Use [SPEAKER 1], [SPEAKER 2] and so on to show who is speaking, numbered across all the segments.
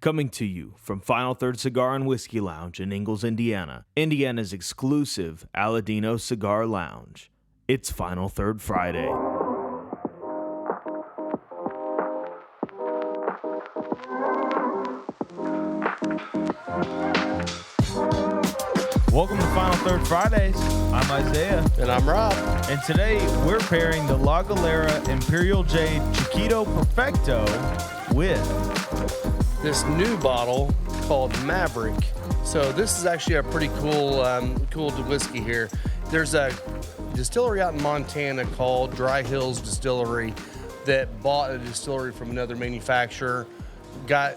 [SPEAKER 1] Coming to you from Final Third Cigar and Whiskey Lounge in Ingalls, Indiana, Indiana's exclusive Aladino Cigar Lounge. It's Final Third Friday. Welcome to Final Third Fridays. I'm Isaiah.
[SPEAKER 2] And I'm Rob.
[SPEAKER 1] And today we're pairing the Galera Imperial Jade Chiquito Perfecto with
[SPEAKER 2] this new bottle called Maverick. So this is actually a pretty cool whiskey here. There's a distillery out in Montana called Dry Hills Distillery that bought a distillery from another manufacturer. They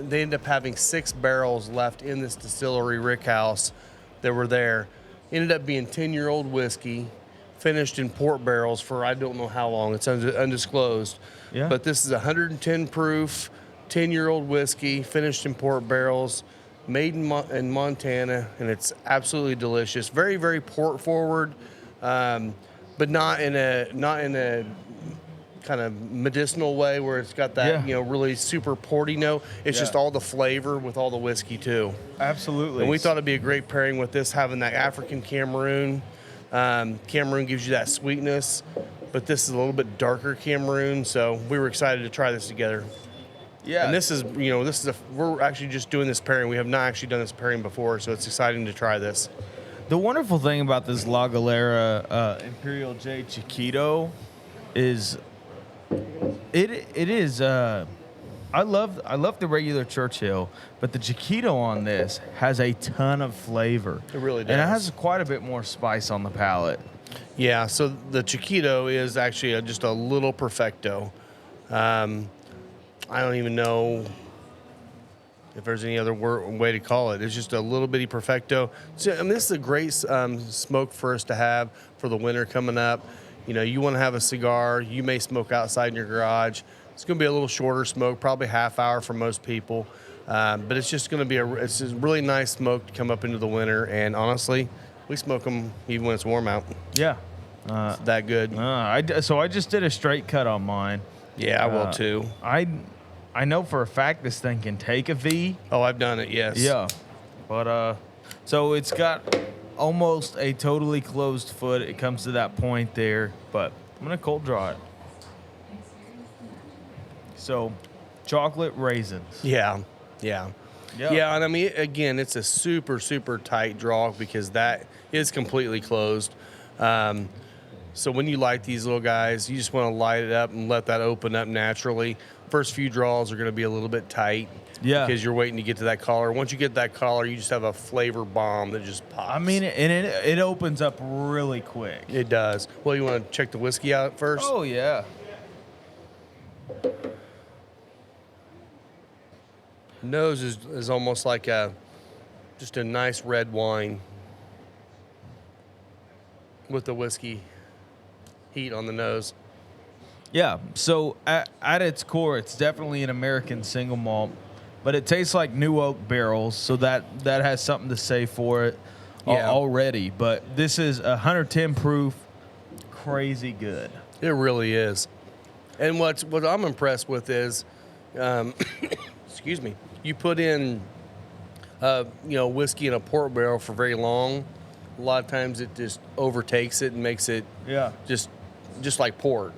[SPEAKER 2] ended up having 6 barrels left in this distillery rickhouse that were there. Ended up being 10-year-old whiskey, finished in port barrels for I don't know how long. It's undisclosed.
[SPEAKER 1] Yeah.
[SPEAKER 2] But this is 110 proof, 10-year-old whiskey, finished in port barrels, made in Montana, and it's absolutely delicious. Very, very port forward, but not in a kind of medicinal way where it's got that really super porty note. It's just all the flavor with all the whiskey too.
[SPEAKER 1] Absolutely.
[SPEAKER 2] And we thought it'd be a great pairing with this, having that African Cameroon. Cameroon gives you that sweetness, but this is a little bit darker Cameroon, so we were excited to try this together.
[SPEAKER 1] Yeah.
[SPEAKER 2] And this is we're actually just doing this pairing. We have not actually done this pairing before, so it's exciting to try this.
[SPEAKER 1] The wonderful thing about this La Galera Imperial Jade Chiquito is it is I love the regular Churchill, but the Chiquito on this has a ton of flavor.
[SPEAKER 2] It really does.
[SPEAKER 1] And it has quite a bit more spice on the palate.
[SPEAKER 2] Yeah, so the Chiquito is actually just a little Perfecto. I don't even know if there's any other way to call it. It's just a little bitty Perfecto. So, I mean, this is a great smoke for us to have for the winter coming up. You know, you want to have a cigar. You may smoke outside in your garage. It's going to be a little shorter smoke, probably half hour for most people. But it's just going to be it's a really nice smoke to come up into the winter. And honestly, we smoke them even when it's warm out.
[SPEAKER 1] Yeah.
[SPEAKER 2] It's that good.
[SPEAKER 1] So I just did a straight cut on mine.
[SPEAKER 2] Yeah, I will too.
[SPEAKER 1] I know for a fact this thing can take a V.
[SPEAKER 2] Oh, I've done it, yes.
[SPEAKER 1] Yeah. But so it's got almost a totally closed foot. It comes to that point there, but I'm going to cold draw it. So, chocolate raisins.
[SPEAKER 2] Yeah. And I mean, again, it's a super, super tight draw because that is completely closed. So when you light these little guys, you just want to light it up and let that open up naturally. First few draws are going to be a little bit tight.
[SPEAKER 1] Yeah.
[SPEAKER 2] Because you're waiting to get to that collar. Once you get that collar, you just have a flavor bomb that just pops.
[SPEAKER 1] I mean, and it opens up really quick.
[SPEAKER 2] It does. Well, you want to check the whiskey out first?
[SPEAKER 1] Oh, yeah.
[SPEAKER 2] Nose is almost like just a nice red wine with the whiskey heat on the nose.
[SPEAKER 1] Yeah, so at its core, it's definitely an American single malt, but it tastes like new oak barrels, so that has something to say for it already. But this is 110 proof, crazy good.
[SPEAKER 2] It really is. And what I'm impressed with is, excuse me, you put in, whiskey in a port barrel for very long. A lot of times it just overtakes it and makes it just like port.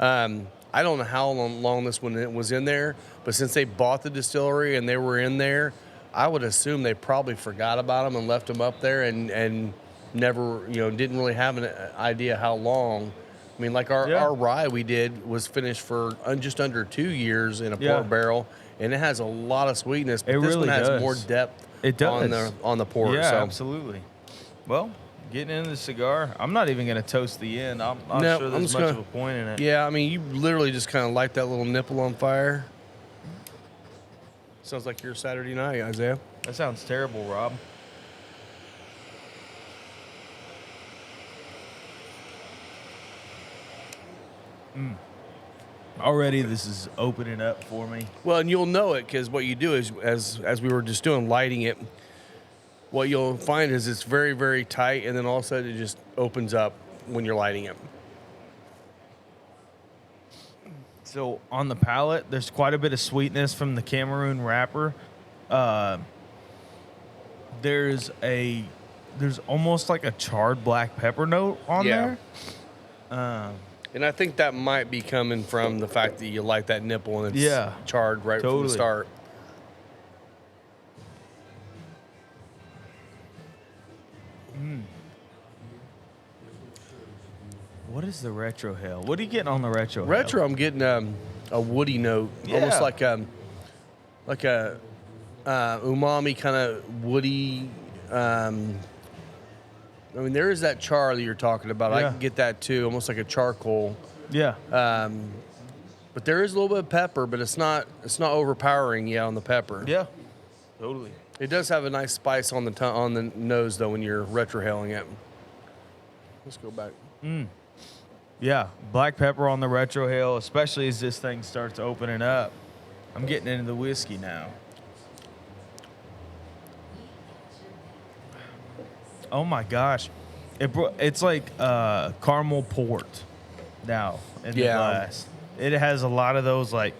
[SPEAKER 2] I don't know how long this one was in there, but since they bought the distillery and they were in there, I would assume they probably forgot about them and left them up there and never, didn't really have an idea how long. I mean, like our rye we did was finished for just under 2 years in a port barrel, and it has a lot of sweetness, but this one has more depth on the port.
[SPEAKER 1] Yeah,
[SPEAKER 2] so.
[SPEAKER 1] Absolutely. Well, getting into the cigar, I'm not even going to toast the end. I'm not sure there's much of a point in it.
[SPEAKER 2] Yeah, I mean, you literally just kind of light that little nipple on fire. Sounds like your Saturday night, Isaiah.
[SPEAKER 1] That sounds terrible, Rob. Already this is opening up for me.
[SPEAKER 2] Well, and you'll know it because what you do is, as we were just doing, lighting it, what you'll find is it's very, very tight, and then all of a sudden it just opens up when you're lighting it.
[SPEAKER 1] So on the palate, there's quite a bit of sweetness from the Cameroon wrapper. There's almost like a charred black pepper note on there.
[SPEAKER 2] And I think that might be coming from the fact that you light that nipple and it's charred right from the start.
[SPEAKER 1] What is the retrohale? What are you getting on the retrohale?
[SPEAKER 2] Retro, I'm getting a woody note, almost like a umami kind of woody. I mean, there is that char that you're talking about. I can get that too, almost like a charcoal.
[SPEAKER 1] Yeah.
[SPEAKER 2] But there is a little bit of pepper, but it's not overpowering on the pepper.
[SPEAKER 1] Yeah. Totally.
[SPEAKER 2] It does have a nice spice on the nose though when you're retrohaling it. Let's go back.
[SPEAKER 1] Yeah, black pepper on the retrohale, especially as this thing starts opening up. I'm getting into the whiskey now. Oh my gosh, it's like caramel port now in the glass. It has a lot of those like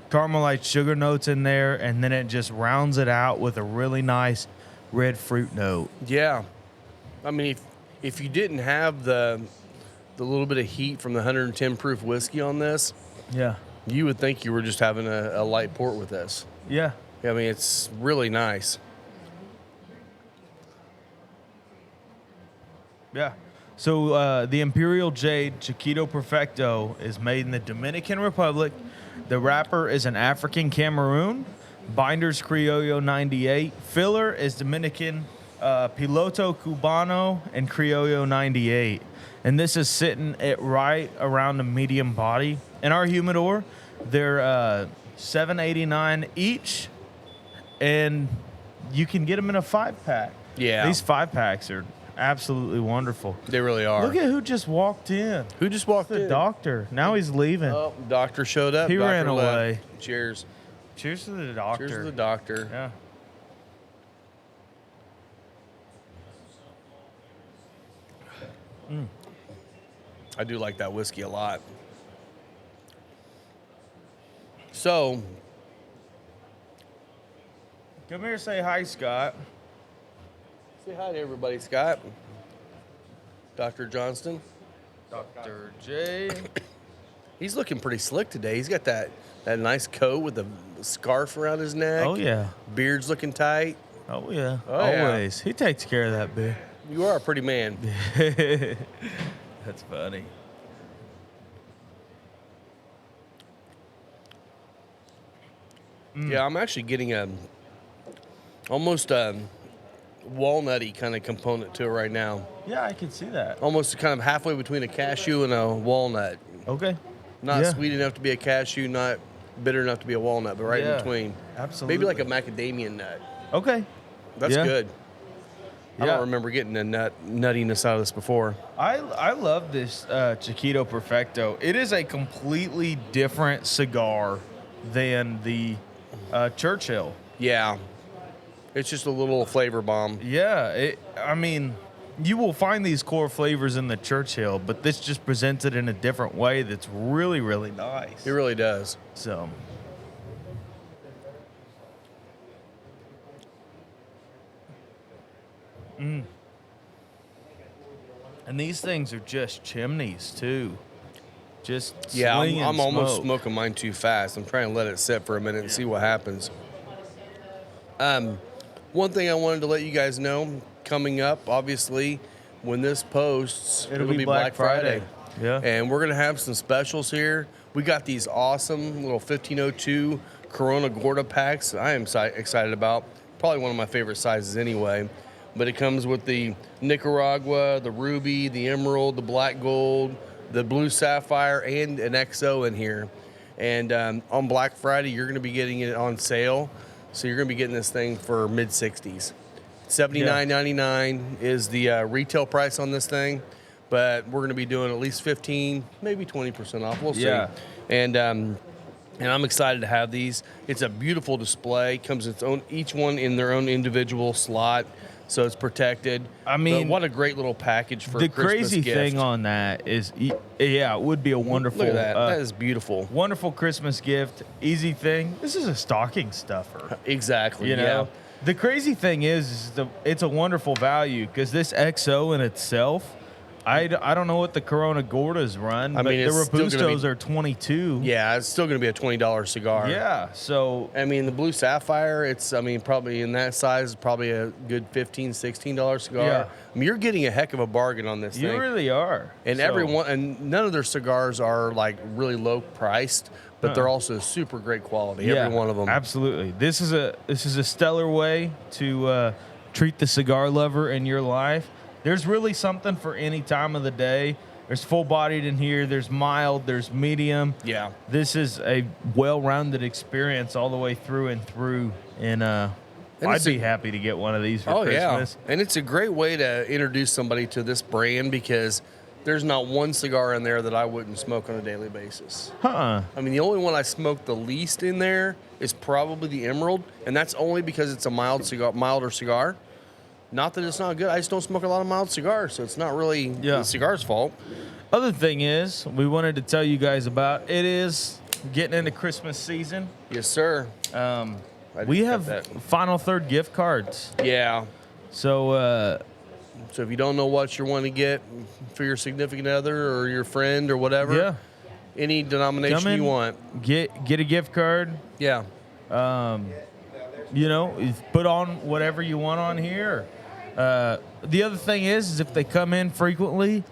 [SPEAKER 1] caramelized sugar notes in there, and then it just rounds it out with a really nice red fruit note.
[SPEAKER 2] Yeah, I mean if you didn't have the little bit of heat from the 110 proof whiskey on this, you would think you were just having a light port with this.
[SPEAKER 1] Yeah.
[SPEAKER 2] I mean, it's really nice.
[SPEAKER 1] Yeah. So the Imperial Jade Chiquito Perfecto is made in the Dominican Republic. The wrapper is an African Cameroon. Binder's Criollo 98. Filler is Dominican Piloto Cubano and Criollo 98. And this is sitting at right around the medium body. In our humidor, they're $7.89 each, and you can get them in a 5-pack.
[SPEAKER 2] Yeah.
[SPEAKER 1] These 5-packs are absolutely wonderful.
[SPEAKER 2] They really are.
[SPEAKER 1] Look at who just walked in.
[SPEAKER 2] Who just walked in?
[SPEAKER 1] The doctor. Now he's leaving.
[SPEAKER 2] Oh, doctor showed up.
[SPEAKER 1] He
[SPEAKER 2] Doctor
[SPEAKER 1] ran away.
[SPEAKER 2] Left. Cheers.
[SPEAKER 1] Cheers to the doctor.
[SPEAKER 2] Cheers to the doctor.
[SPEAKER 1] Yeah.
[SPEAKER 2] I do like that whiskey a lot. So,
[SPEAKER 1] come here, say hi, Scott.
[SPEAKER 2] Say hi to everybody, Scott. Dr. Johnston.
[SPEAKER 1] Dr. J.
[SPEAKER 2] He's looking pretty slick today. He's got that nice coat with a scarf around his neck.
[SPEAKER 1] Oh, yeah.
[SPEAKER 2] Beard's looking tight.
[SPEAKER 1] Oh, yeah.
[SPEAKER 2] Oh,
[SPEAKER 1] always. Yeah. He takes care of that beard.
[SPEAKER 2] You are a pretty man.
[SPEAKER 1] That's funny.
[SPEAKER 2] Yeah, I'm actually getting almost walnutty kind of component to it right now.
[SPEAKER 1] Yeah, I can see that.
[SPEAKER 2] Almost kind of halfway between a cashew and a walnut.
[SPEAKER 1] Okay.
[SPEAKER 2] Not sweet enough to be a cashew, not bitter enough to be a walnut, but right in between.
[SPEAKER 1] Absolutely.
[SPEAKER 2] Maybe like a macadamia nut.
[SPEAKER 1] Okay.
[SPEAKER 2] That's good. I don't remember getting a nuttiness out of this before.
[SPEAKER 1] I love this Chiquito Perfecto. It is a completely different cigar than the Churchill.
[SPEAKER 2] Yeah. It's just a little flavor bomb.
[SPEAKER 1] Yeah. I mean, you will find these core flavors in the Churchill, but this just presents it in a different way that's really, really nice.
[SPEAKER 2] It really does.
[SPEAKER 1] So... And these things are just chimneys too. Just
[SPEAKER 2] I'm almost smoking mine too fast. I'm trying to let it sit for a minute and see what happens. One thing I wanted to let you guys know coming up, obviously, when this posts, it'll be Black Friday.
[SPEAKER 1] Yeah.
[SPEAKER 2] And we're gonna have some specials here. We got these awesome little 1502 Corona Gorda packs. I am excited about. Probably one of my favorite sizes anyway. But it comes with the Nicaragua, the ruby, the emerald, the black gold, the blue sapphire, and an XO in here. And on Black Friday, you're going to be getting it on sale. So you're going to be getting this thing for mid-60s. $79.99 is the retail price on this thing. But we're going to be doing at least 15, maybe 20% off. We'll see. And I'm excited to have these. It's a beautiful display. Comes its own, each one in their own individual slot. so it's protected.
[SPEAKER 1] I mean,
[SPEAKER 2] but what a great little package for
[SPEAKER 1] the
[SPEAKER 2] a Christmas
[SPEAKER 1] crazy
[SPEAKER 2] gift.
[SPEAKER 1] thing on that is, yeah, it would be a wonderful.
[SPEAKER 2] Look at that. That is beautiful.
[SPEAKER 1] Wonderful Christmas gift. Easy thing. This is a stocking stuffer.
[SPEAKER 2] Exactly.
[SPEAKER 1] You know.
[SPEAKER 2] Yeah.
[SPEAKER 1] The crazy thing is it's a wonderful value because this XO in itself, I don't know what the Corona Gordas run, but the Robustos are 22.
[SPEAKER 2] Yeah, it's still going to be a $20 cigar.
[SPEAKER 1] Yeah, so
[SPEAKER 2] I mean, the Blue Sapphire, it's probably in that size, probably a good $15, $16 cigar.
[SPEAKER 1] Yeah.
[SPEAKER 2] I mean, you're getting a heck of a bargain on this thing.
[SPEAKER 1] You really are.
[SPEAKER 2] And none of their cigars are like really low priced, but they're also super great quality. Every one of them.
[SPEAKER 1] Absolutely. This is a stellar way to treat the cigar lover in your life. There's really something for any time of the day. There's full-bodied in here. There's mild. There's medium.
[SPEAKER 2] Yeah.
[SPEAKER 1] This is a well-rounded experience all the way through and through. And I'd be happy to get one of these for Christmas.
[SPEAKER 2] Yeah. And it's a great way to introduce somebody to this brand because there's not one cigar in there that I wouldn't smoke on a daily basis.
[SPEAKER 1] I
[SPEAKER 2] mean, the only one I smoke the least in there is probably the Emerald, and that's only because it's a milder cigar. Not that it's not good. I just don't smoke a lot of mild cigars, so it's not really the cigar's fault.
[SPEAKER 1] Other thing is, we wanted to tell you guys about, it is getting into Christmas season.
[SPEAKER 2] Yes, sir.
[SPEAKER 1] We have final third gift cards.
[SPEAKER 2] Yeah.
[SPEAKER 1] So
[SPEAKER 2] if you don't know what you want to get for your significant other or your friend or whatever, any denomination you want,
[SPEAKER 1] get a gift card.
[SPEAKER 2] Yeah.
[SPEAKER 1] Put on whatever you want on here. The other thing is if they come in frequently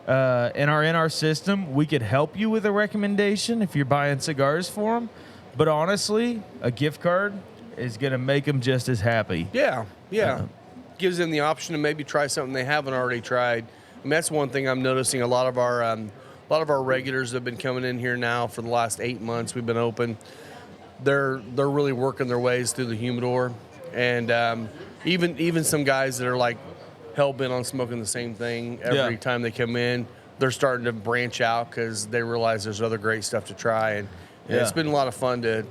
[SPEAKER 1] and are in our system, we could help you with a recommendation if you're buying cigars for them. But honestly, a gift card is going to make them just as happy.
[SPEAKER 2] Yeah. Gives them the option to maybe try something they haven't already tried. I mean, that's one thing I'm noticing. A lot of our regulars have been coming in here now for the last 8 months. We've been open. They're really working their ways through the humidor, and even some guys that are like hell bent on smoking the same thing every time they come in, they're starting to branch out because they realize there's other great stuff to try, and it's been a lot of fun to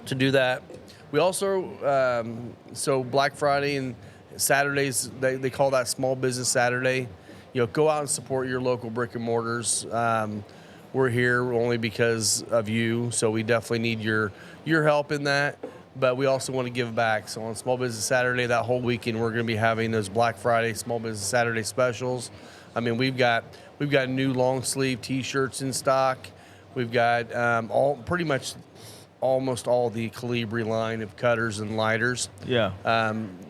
[SPEAKER 2] do that. We also so Black Friday and Saturdays they call that Small Business Saturday. Go out and support your local brick and mortars. We're here only because of you, so we definitely need your help in that. But we also want to give back. So on Small Business Saturday, that whole weekend, we're going to be having those Black Friday, Small Business Saturday specials. I mean, we've got new long sleeve T-shirts in stock. We've got almost all the Calibri line of cutters and lighters.
[SPEAKER 1] Yeah.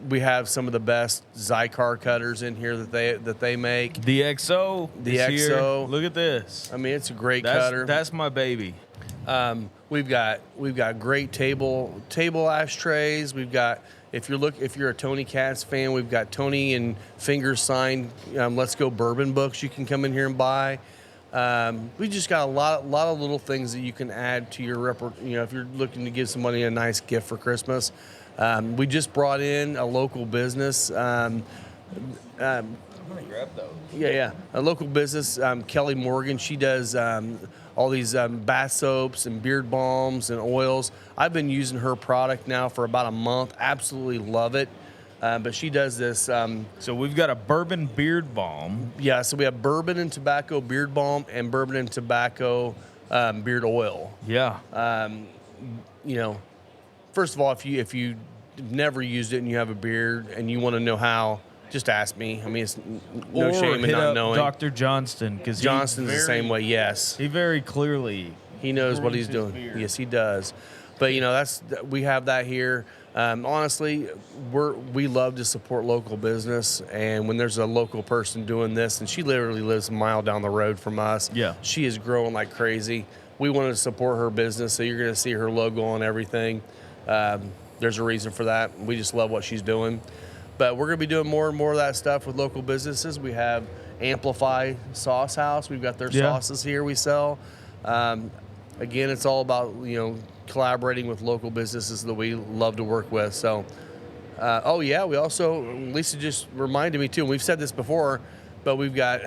[SPEAKER 2] We have some of the best Zycar cutters in here that they make.
[SPEAKER 1] The XO.
[SPEAKER 2] The XO. Here.
[SPEAKER 1] Look at this.
[SPEAKER 2] I mean, it's a great cutter.
[SPEAKER 1] That's my baby.
[SPEAKER 2] We've got great table ashtrays. We've got if you're a Tony Katz fan, we've got Tony and Fingers signed Let's Go bourbon books you can come in here and buy. We just got a lot of little things that you can add to your if you're looking to give somebody a nice gift for Christmas. We just brought in a local business.
[SPEAKER 1] I'm gonna grab those.
[SPEAKER 2] Yeah. A local business, Kelly Morgan. She does all these bath soaps and beard balms and oils. I've been using her product now for about a month. Absolutely love it. But she does this.
[SPEAKER 1] So we've got a bourbon beard balm.
[SPEAKER 2] Yeah, so we have bourbon and tobacco beard balm and bourbon and tobacco beard oil.
[SPEAKER 1] Yeah.
[SPEAKER 2] First of all, if you never used it and you have a beard and you want to know how, just ask me. I mean, it's no shame in not knowing.
[SPEAKER 1] Dr. Johnston, because
[SPEAKER 2] Johnston's the same way. Yes,
[SPEAKER 1] he very clearly
[SPEAKER 2] knows what he's doing. Beard. Yes, he does. But we have that here. Honestly, we love to support local business, and when there's a local person doing this, and she literally lives a mile down the road from us.
[SPEAKER 1] Yeah,
[SPEAKER 2] she is growing like crazy. We wanted to support her business, so you're going to see her logo on everything. There's a reason for that. We just love what she's doing. But we're going to be doing more and more of that stuff with local businesses. We have Amplify Sauce House. We've got their sauces here we sell. Again, it's all about collaborating with local businesses that we love to work with. So, we also, Lisa just reminded me too, and we've said this before, but we've got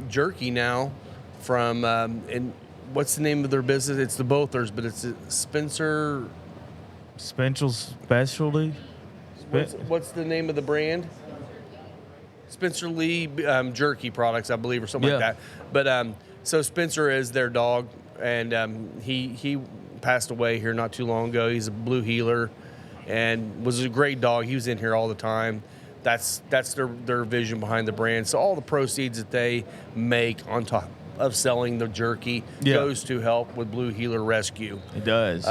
[SPEAKER 2] jerky now from, and what's the name of their business? It's the Bothers, but it's
[SPEAKER 1] Spencer's Specialty.
[SPEAKER 2] What's the name of the brand? Spencer Lee jerky products, I believe, or something like that. But so Spencer is their dog, and he passed away here not too long ago. He's a blue heeler, and was a great dog. He was in here all the time. That's their vision behind the brand. So all the proceeds that they make on top of selling the jerky goes to help with Blue Heeler Rescue.
[SPEAKER 1] It does.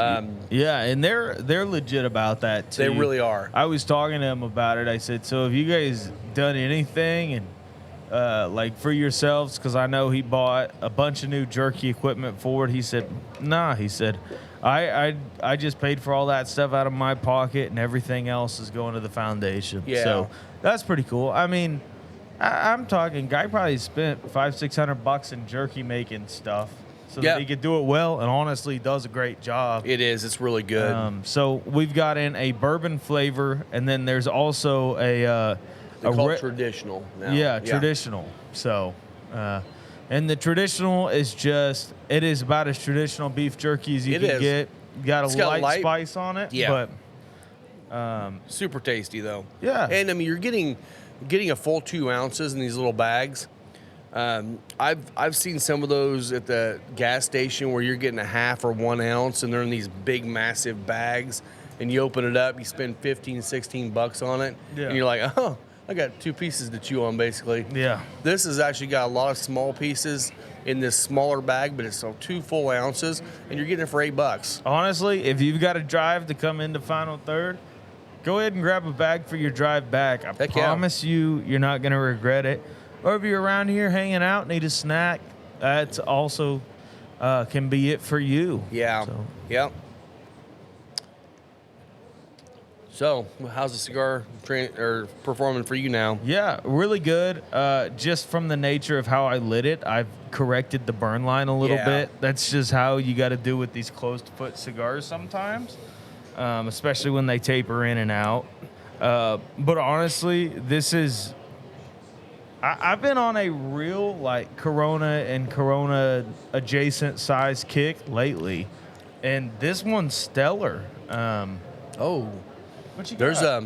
[SPEAKER 1] Yeah, and they're legit about that too.
[SPEAKER 2] They really are.
[SPEAKER 1] I was talking to him about it. I said, so have you guys done anything and like for yourselves? Because I know he bought a bunch of new jerky equipment for it. He said, nah. He said, I just paid for all that stuff out of my pocket, and everything else is going to the foundation.
[SPEAKER 2] Yeah.
[SPEAKER 1] So that's pretty cool. I mean, I'm talking, guy probably spent $500-600 in jerky making stuff so that he could do it well, and honestly does a great job.
[SPEAKER 2] It is. It's really good.
[SPEAKER 1] So we've got in a bourbon flavor, and then there's also
[SPEAKER 2] They call it traditional now.
[SPEAKER 1] Yeah, traditional. So, and the traditional is just, it is about as traditional beef jerky as you can get. Got a light spice on it.
[SPEAKER 2] Yeah.
[SPEAKER 1] But
[SPEAKER 2] super tasty though.
[SPEAKER 1] Yeah.
[SPEAKER 2] And I mean, you're getting a full 2 ounces in these little bags. I've seen some of those at the gas station where you're getting a half or 1 ounce, and they're in these big, massive bags. And you open it up, you spend $15-16 on it, and you're like, oh, I got 2 pieces to chew on, basically.
[SPEAKER 1] Yeah.
[SPEAKER 2] This has actually got a lot of small pieces in this smaller bag, but it's still 2 full ounces, and you're getting it for $8.
[SPEAKER 1] Honestly, if you've got to drive to come into Final Third, go ahead and grab a bag for your drive back. I promise you, you're not going to regret it. Or if you're around here hanging out, need a snack, that's also can be it for you.
[SPEAKER 2] Yeah. Yep. So, how's the cigar performing for you now?
[SPEAKER 1] Yeah, really good. Just from the nature of how I lit it, I've corrected the burn line a little bit. That's just how you got to do with these closed-foot cigars sometimes, especially when they taper in and out. But honestly, this is... I've been on a real, like, Corona and Corona-adjacent size kick lately, and this one's stellar. What you got?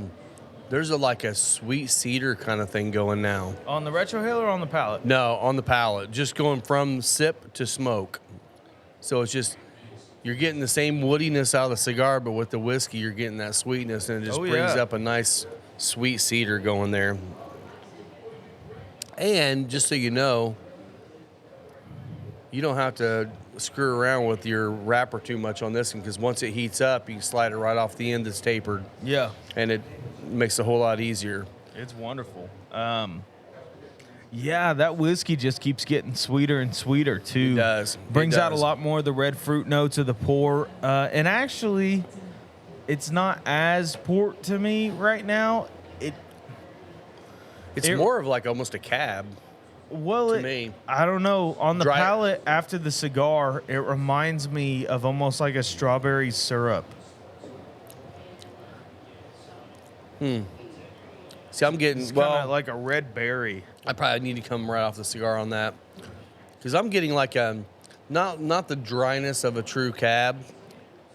[SPEAKER 2] There's like a sweet cedar kind of thing going now.
[SPEAKER 1] On the retrohale or on the palate?
[SPEAKER 2] No, on the palate. Just going from sip to smoke. So it's just, you're getting the same woodiness out of the cigar, but with the whiskey, you're getting that sweetness, and it just brings up a nice sweet cedar going there. And just so you know, you don't have to screw around with your wrapper too much on this one, because once it heats up, you can slide it right off the end that's tapered.
[SPEAKER 1] Yeah.
[SPEAKER 2] And it makes it a whole lot easier.
[SPEAKER 1] It's wonderful. Yeah, that whiskey just keeps getting sweeter and sweeter, too.
[SPEAKER 2] It does.
[SPEAKER 1] Brings out a lot more of the red fruit notes of the pour. And actually, it's not as port to me right now.
[SPEAKER 2] It's more of like almost a cab.
[SPEAKER 1] Well,
[SPEAKER 2] to me.
[SPEAKER 1] I don't know. On the palate after the cigar, it reminds me of almost like a strawberry syrup.
[SPEAKER 2] See, I'm getting,
[SPEAKER 1] it's kind of like a red berry.
[SPEAKER 2] I probably need to come right off the cigar on that, because I'm getting like not the dryness of a true cab,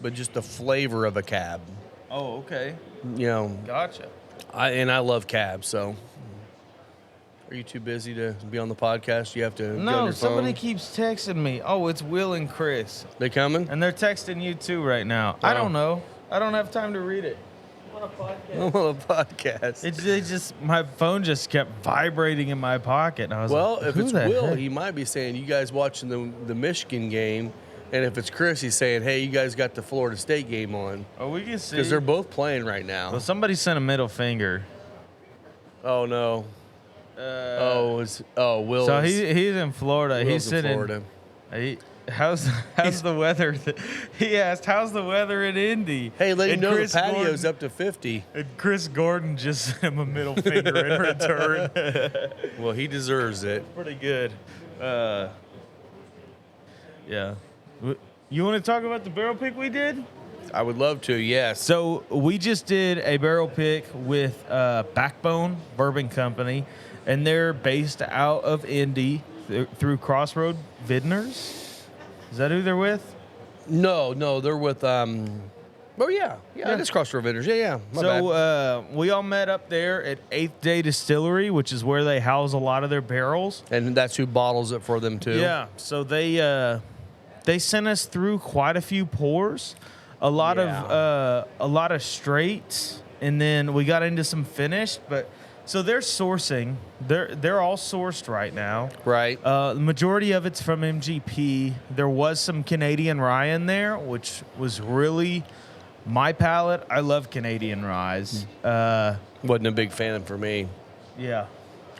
[SPEAKER 2] but just the flavor of a cab.
[SPEAKER 1] Oh, okay.
[SPEAKER 2] You know.
[SPEAKER 1] Gotcha.
[SPEAKER 2] I love cabs, so. Are you too busy to be on the podcast? You have to go on your phone?
[SPEAKER 1] Somebody keeps texting me. Oh, it's Will and Chris.
[SPEAKER 2] They coming?
[SPEAKER 1] And they're texting you too right now. I don't know. I don't have time to read it.
[SPEAKER 2] I'm on a podcast.
[SPEAKER 1] My phone just kept vibrating in my pocket. And I was like,
[SPEAKER 2] if it's Will, he might be saying, you guys watching the Michigan game. And if it's Chris, he's saying, hey, you guys got the Florida State game on.
[SPEAKER 1] Oh, we can see.
[SPEAKER 2] Because they're both playing right now.
[SPEAKER 1] Well, somebody sent a middle finger.
[SPEAKER 2] Oh, no. Will.
[SPEAKER 1] So he's in Florida.
[SPEAKER 2] Will's
[SPEAKER 1] he's sitting.
[SPEAKER 2] In Florida.
[SPEAKER 1] How's the weather? He asked, "How's the weather in Indy?"
[SPEAKER 2] Hey, let him know the patio's up to 50.
[SPEAKER 1] And Chris Gordon just sent him a middle finger in return.
[SPEAKER 2] Well, he deserves it.
[SPEAKER 1] Pretty good. Yeah. You want to talk about the barrel pick we did?
[SPEAKER 2] I would love to, yes.
[SPEAKER 1] So we just did a barrel pick with Backbone Bourbon Company, and they're based out of Indy through Crossroad Vintners. Is that who they're with?
[SPEAKER 2] No, they're with Oh, yeah. Yeah, it is Crossroad Vendors. Yeah. My bad.
[SPEAKER 1] So we all met up there at 8th Day Distillery, which is where they house a lot of their barrels.
[SPEAKER 2] And that's who bottles it for them, too.
[SPEAKER 1] Yeah. So they sent us through quite a few pours, a lot of straights, and then we got into some finished. But so they're sourcing. They're all sourced right now.
[SPEAKER 2] Right.
[SPEAKER 1] The majority of it's from MGP. There was some Canadian rye in there, which was really my palate. I love Canadian ryes.
[SPEAKER 2] Wasn't a big fan for me.
[SPEAKER 1] Yeah.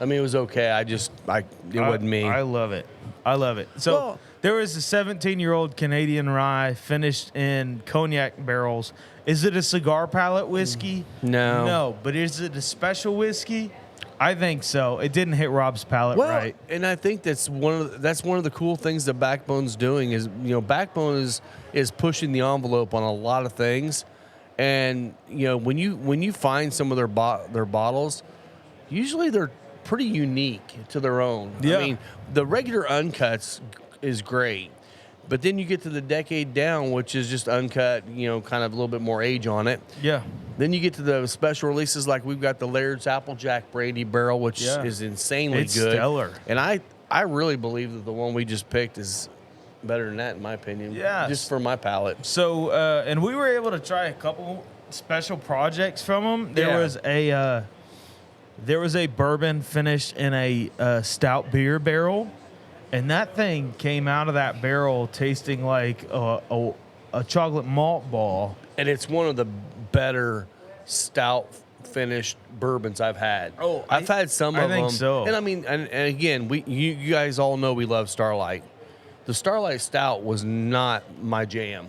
[SPEAKER 2] I mean, it was okay. It wasn't me.
[SPEAKER 1] I love it. I love it. So there was a 17-year-old Canadian rye finished in cognac barrels. Is it a cigar palate whiskey?
[SPEAKER 2] No.
[SPEAKER 1] No. But is it a special whiskey? I think so. It didn't hit Rob's palate right.
[SPEAKER 2] And I think that's one of the cool things that Backbone's doing is, Backbone is pushing the envelope on a lot of things. And, when you find some of their bottles, usually they're pretty unique to their own.
[SPEAKER 1] Yeah.
[SPEAKER 2] I mean, the regular uncuts is great, but then you get to the Decade Down, which is just uncut, kind of a little bit more age on it.
[SPEAKER 1] Yeah.
[SPEAKER 2] Then you get to the special releases, like we've got the Laird's Applejack Brandy Barrel, which is insanely
[SPEAKER 1] it's
[SPEAKER 2] good.
[SPEAKER 1] Stellar.
[SPEAKER 2] And I really believe that the one we just picked is better than that, in my opinion.
[SPEAKER 1] Yeah.
[SPEAKER 2] Just for my palate.
[SPEAKER 1] So, and we were able to try a couple special projects from them. There was a bourbon finished in a stout beer barrel, and that thing came out of that barrel tasting like a chocolate malt ball.
[SPEAKER 2] And it's one of the better stout finished bourbons I've had.
[SPEAKER 1] Oh,
[SPEAKER 2] I've had some of them.
[SPEAKER 1] I think so.
[SPEAKER 2] And I mean, and again, you guys all know we love Starlight. The Starlight Stout was not my jam.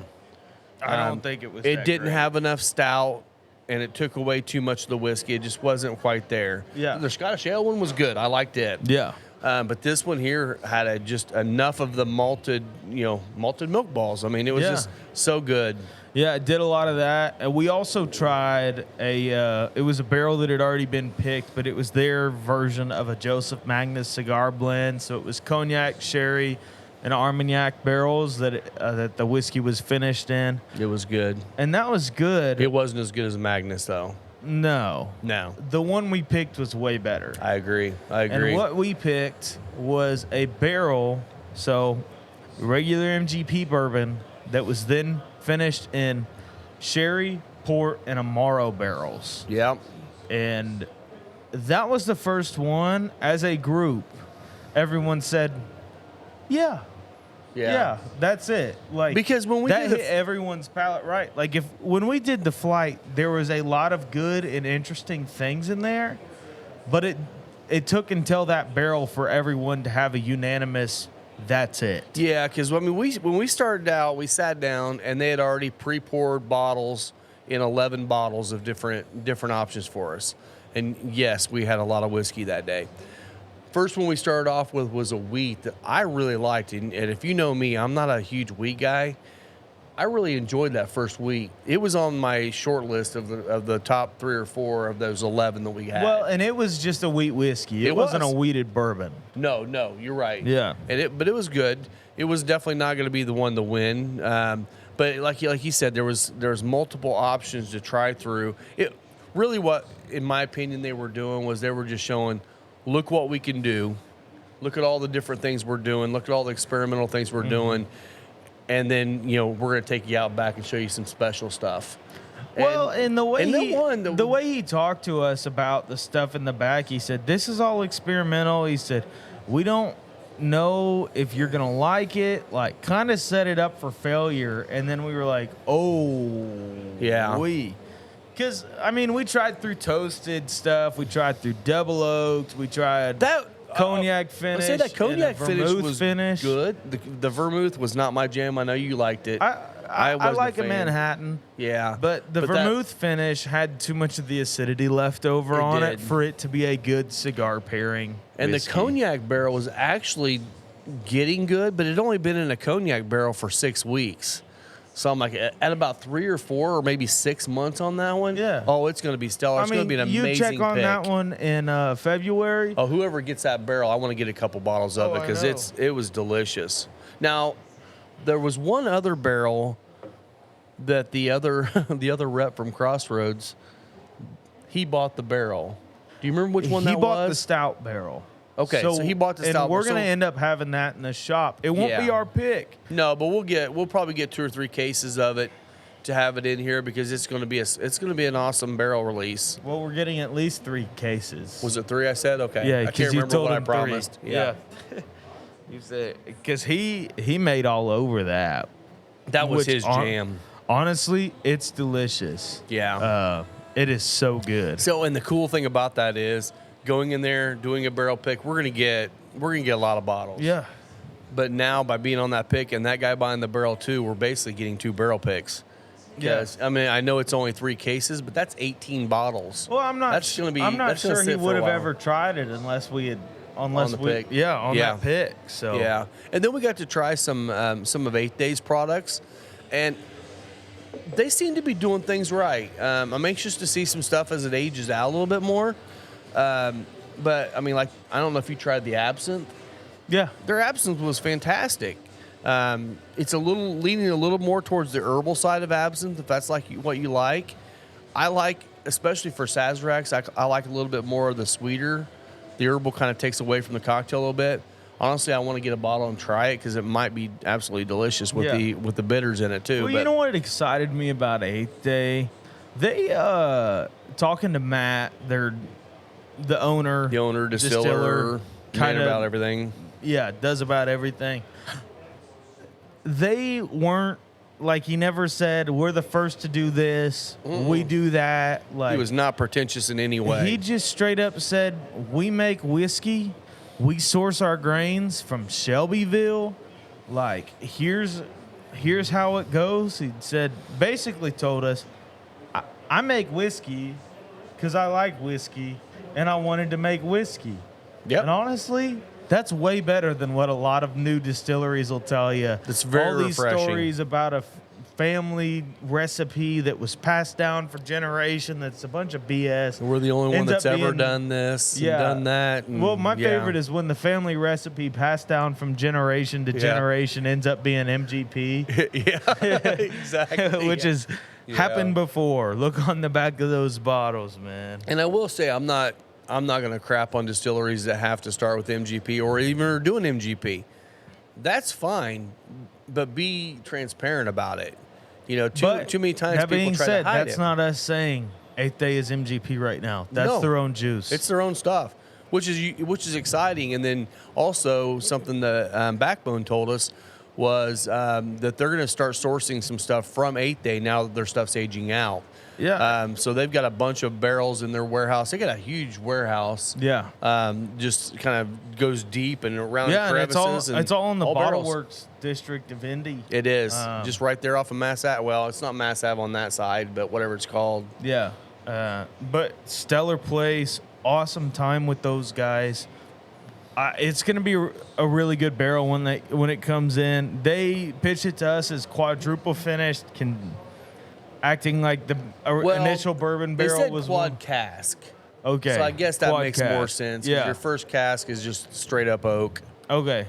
[SPEAKER 1] I don't think it was.
[SPEAKER 2] It
[SPEAKER 1] that
[SPEAKER 2] didn't
[SPEAKER 1] great.
[SPEAKER 2] have enough stout, and it took away too much of the whiskey. It just wasn't quite there.
[SPEAKER 1] Yeah.
[SPEAKER 2] The Scottish Ale one was good. I liked it.
[SPEAKER 1] Yeah.
[SPEAKER 2] But this one here had just enough of the malted milk balls. I mean, it was just so good.
[SPEAKER 1] Yeah, it did a lot of that. And we also tried it was a barrel that had already been picked, but it was their version of a Joseph Magnus cigar blend. So it was cognac, sherry, and Armagnac barrels that the whiskey was finished in.
[SPEAKER 2] It was good.
[SPEAKER 1] And that was good.
[SPEAKER 2] It wasn't as good as Magnus, though.
[SPEAKER 1] No. The one we picked was way better.
[SPEAKER 2] I agree.
[SPEAKER 1] And what we picked was a barrel, so regular MGP bourbon that was then finished in sherry, port, and Amaro barrels.
[SPEAKER 2] Yep.
[SPEAKER 1] And that was the first one. As a group, everyone said, yeah, that's it. Like,
[SPEAKER 2] because when we
[SPEAKER 1] hit everyone's palate right. Like, when we did the flight, there was a lot of good and interesting things in there, but it took until that barrel for everyone to have a unanimous, that's it.
[SPEAKER 2] Yeah, because when we started out, we sat down and they had already pre-poured bottles in 11 bottles of different options for us. And yes, we had a lot of whiskey that day. First one we started off with was a wheat that I really liked. And if you know me, I'm not a huge wheat guy. I really enjoyed that first wheat. It was on my short list of the top 3 or 4 of those 11 that we had.
[SPEAKER 1] Well, and it was just a wheat whiskey. It wasn't a wheated bourbon.
[SPEAKER 2] No, you're right.
[SPEAKER 1] Yeah.
[SPEAKER 2] But it was good. It was definitely not going to be the one to win. But like you said, there was multiple options to try through. It really, what in my opinion they were doing was they were just showing, look what we can do. Look at all the different things we're doing. Look at all the experimental things we're doing. And then, we're going to take you out back and show you some special stuff.
[SPEAKER 1] Well, and the way he talked to us about the stuff in the back, he said, this is all experimental. He said, we don't know if you're going to like it, like kind of set it up for failure. And then we were like, because, I mean, we tried through toasted stuff. We tried through double oaked. We tried cognac finish.
[SPEAKER 2] I say that cognac finish was
[SPEAKER 1] finish.
[SPEAKER 2] good. The vermouth was not my jam. I know you liked it.
[SPEAKER 1] I like a Manhattan.
[SPEAKER 2] Yeah.
[SPEAKER 1] But the vermouth finish had too much of the acidity left over on it for it to be a good cigar pairing.
[SPEAKER 2] And
[SPEAKER 1] whiskey.
[SPEAKER 2] the cognac barrel was actually getting good, but it had only been in a cognac barrel for 6 weeks. So I'm like, at about 3 or 4 or maybe 6 months on that one.
[SPEAKER 1] Yeah.
[SPEAKER 2] Oh, it's going to be stellar. It's going to be an amazing pick.
[SPEAKER 1] You check on that one in February.
[SPEAKER 2] Oh, whoever gets that barrel, I want to get a couple bottles of it because it was delicious. Now, there was one other barrel that the other the other rep from Crossroads, he bought the barrel. Do you remember which one that was?
[SPEAKER 1] He bought the stout barrel.
[SPEAKER 2] Okay, so he bought the stout.
[SPEAKER 1] And we're going to end up having that in the shop. It won't be our pick.
[SPEAKER 2] No, but we'll probably get 2 or 3 cases of it to have it in here because it's going to be an awesome barrel release.
[SPEAKER 1] Well, we're getting at least 3 cases.
[SPEAKER 2] Was it 3 I said? Okay.
[SPEAKER 1] Yeah,
[SPEAKER 2] I can't remember what I promised.
[SPEAKER 1] 3. Yeah. You said because he made all over that.
[SPEAKER 2] That was his jam.
[SPEAKER 1] Honestly, it's delicious.
[SPEAKER 2] Yeah.
[SPEAKER 1] It is so good.
[SPEAKER 2] So, and the cool thing about that is going in there, doing a barrel pick, we're gonna get a lot of bottles.
[SPEAKER 1] Yeah.
[SPEAKER 2] But now by being on that pick and that guy buying the barrel too, we're basically getting 2 barrel picks. Because I mean, I know it's only 3 cases, but that's 18 bottles.
[SPEAKER 1] Well, I'm not sure he would have ever tried it unless we had on the pick. Yeah, on that pick. So
[SPEAKER 2] yeah, and then we got to try some of 8th Day's products, and they seem to be doing things right. I'm anxious to see some stuff as it ages out a little bit more. But I mean, like, I don't know if you tried the absinthe.
[SPEAKER 1] Yeah,
[SPEAKER 2] their absinthe was fantastic. It's leaning a little more towards the herbal side of absinthe, if that's like what you like. I like, especially for Sazeracs, I like a little bit more of the sweeter. The herbal kind of takes away from the cocktail a little bit. Honestly, I want to get a bottle and try it because it might be absolutely delicious with the bitters in it too.
[SPEAKER 1] Well, you know what excited me about 8th Day? They talking to Matt, the owner,
[SPEAKER 2] distiller, kind of about everything.
[SPEAKER 1] Yeah, does about everything. They weren't like, he never said we're the first to do this. We do that. Like,
[SPEAKER 2] he was not pretentious in any way.
[SPEAKER 1] He just straight up said, we make whiskey. We source our grains from Shelbyville. Like, here's how it goes. He said, basically told us, I make whiskey because I like whiskey and I wanted to make whiskey.
[SPEAKER 2] Yep.
[SPEAKER 1] And honestly, that's way better than what a lot of new distilleries will tell you.
[SPEAKER 2] It's very
[SPEAKER 1] all these
[SPEAKER 2] refreshing.
[SPEAKER 1] Stories about a family recipe that was passed down for generation. That's a bunch of BS.
[SPEAKER 2] We're the only one that's ever done this and done that. And
[SPEAKER 1] well, my favorite is when the family recipe passed down from generation to generation ends up being MGP.
[SPEAKER 2] Yeah, exactly.
[SPEAKER 1] Which has happened before. Look on the back of those bottles, man.
[SPEAKER 2] And I will say, I'm not going to crap on distilleries that have to start with MGP or even are doing MGP. That's fine, but be transparent about it. You know, too many times people try to hide it.
[SPEAKER 1] That's not us saying 8th Day is MGP right now. That's their own juice.
[SPEAKER 2] It's their own stuff, which is exciting. And then also something that Backbone told us was that they're going to start sourcing some stuff from 8th Day now that their stuff's aging out.
[SPEAKER 1] Yeah.
[SPEAKER 2] So they've got a bunch of barrels in their warehouse. They got a huge warehouse.
[SPEAKER 1] Yeah.
[SPEAKER 2] Just kind of goes deep and around
[SPEAKER 1] crevices.
[SPEAKER 2] And
[SPEAKER 1] it's all in the Bottle
[SPEAKER 2] barrels.
[SPEAKER 1] Works district of Indy.
[SPEAKER 2] It is. Just right there off of Mass Ave. Well, it's not Mass Ave on that side, but whatever it's called.
[SPEAKER 1] Yeah. But stellar place. Awesome time with those guys. It's going to be a really good barrel when it comes in. They pitch it to us as quadruple finished, acting like the initial bourbon barrel
[SPEAKER 2] they said
[SPEAKER 1] was
[SPEAKER 2] quad cask.
[SPEAKER 1] Okay.
[SPEAKER 2] So I guess that
[SPEAKER 1] quad
[SPEAKER 2] makes
[SPEAKER 1] cask.
[SPEAKER 2] more sense.
[SPEAKER 1] Yeah.
[SPEAKER 2] Your first cask is just straight up oak.
[SPEAKER 1] Okay.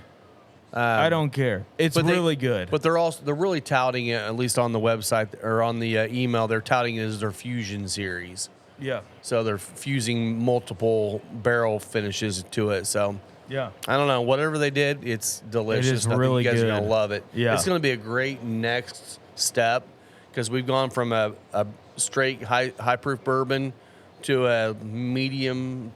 [SPEAKER 1] I don't care. It's really good.
[SPEAKER 2] But they're really touting it, at least on the website or on the email. They're touting it as their fusion series.
[SPEAKER 1] Yeah.
[SPEAKER 2] So they're fusing multiple barrel finishes to it. So
[SPEAKER 1] yeah,
[SPEAKER 2] I don't know. Whatever they did, it's delicious.
[SPEAKER 1] It is
[SPEAKER 2] I think
[SPEAKER 1] really
[SPEAKER 2] you guys
[SPEAKER 1] good.
[SPEAKER 2] are gonna love it.
[SPEAKER 1] Yeah.
[SPEAKER 2] It's gonna be a great next step because we've gone from a straight high proof bourbon to a medium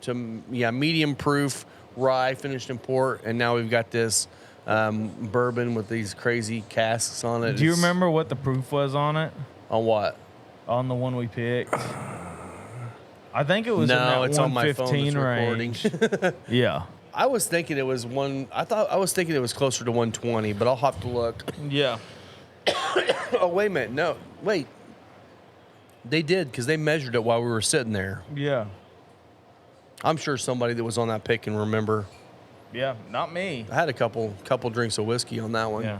[SPEAKER 2] proof rye finished in port, and now we've got this bourbon with these crazy casks on it.
[SPEAKER 1] Do you remember what the proof was on it?
[SPEAKER 2] On what?
[SPEAKER 1] On the one we picked. I think it was in that
[SPEAKER 2] it's
[SPEAKER 1] 115
[SPEAKER 2] on my phone
[SPEAKER 1] range. Yeah.
[SPEAKER 2] I was thinking it was I was thinking it was closer to 120, but I'll have to look.
[SPEAKER 1] Yeah.
[SPEAKER 2] Oh, wait a minute. No, wait. They did because they measured it while we were sitting there.
[SPEAKER 1] Yeah.
[SPEAKER 2] I'm sure somebody that was on that pick can remember.
[SPEAKER 1] Yeah, not me.
[SPEAKER 2] I had a couple drinks of whiskey on that one.
[SPEAKER 1] Yeah.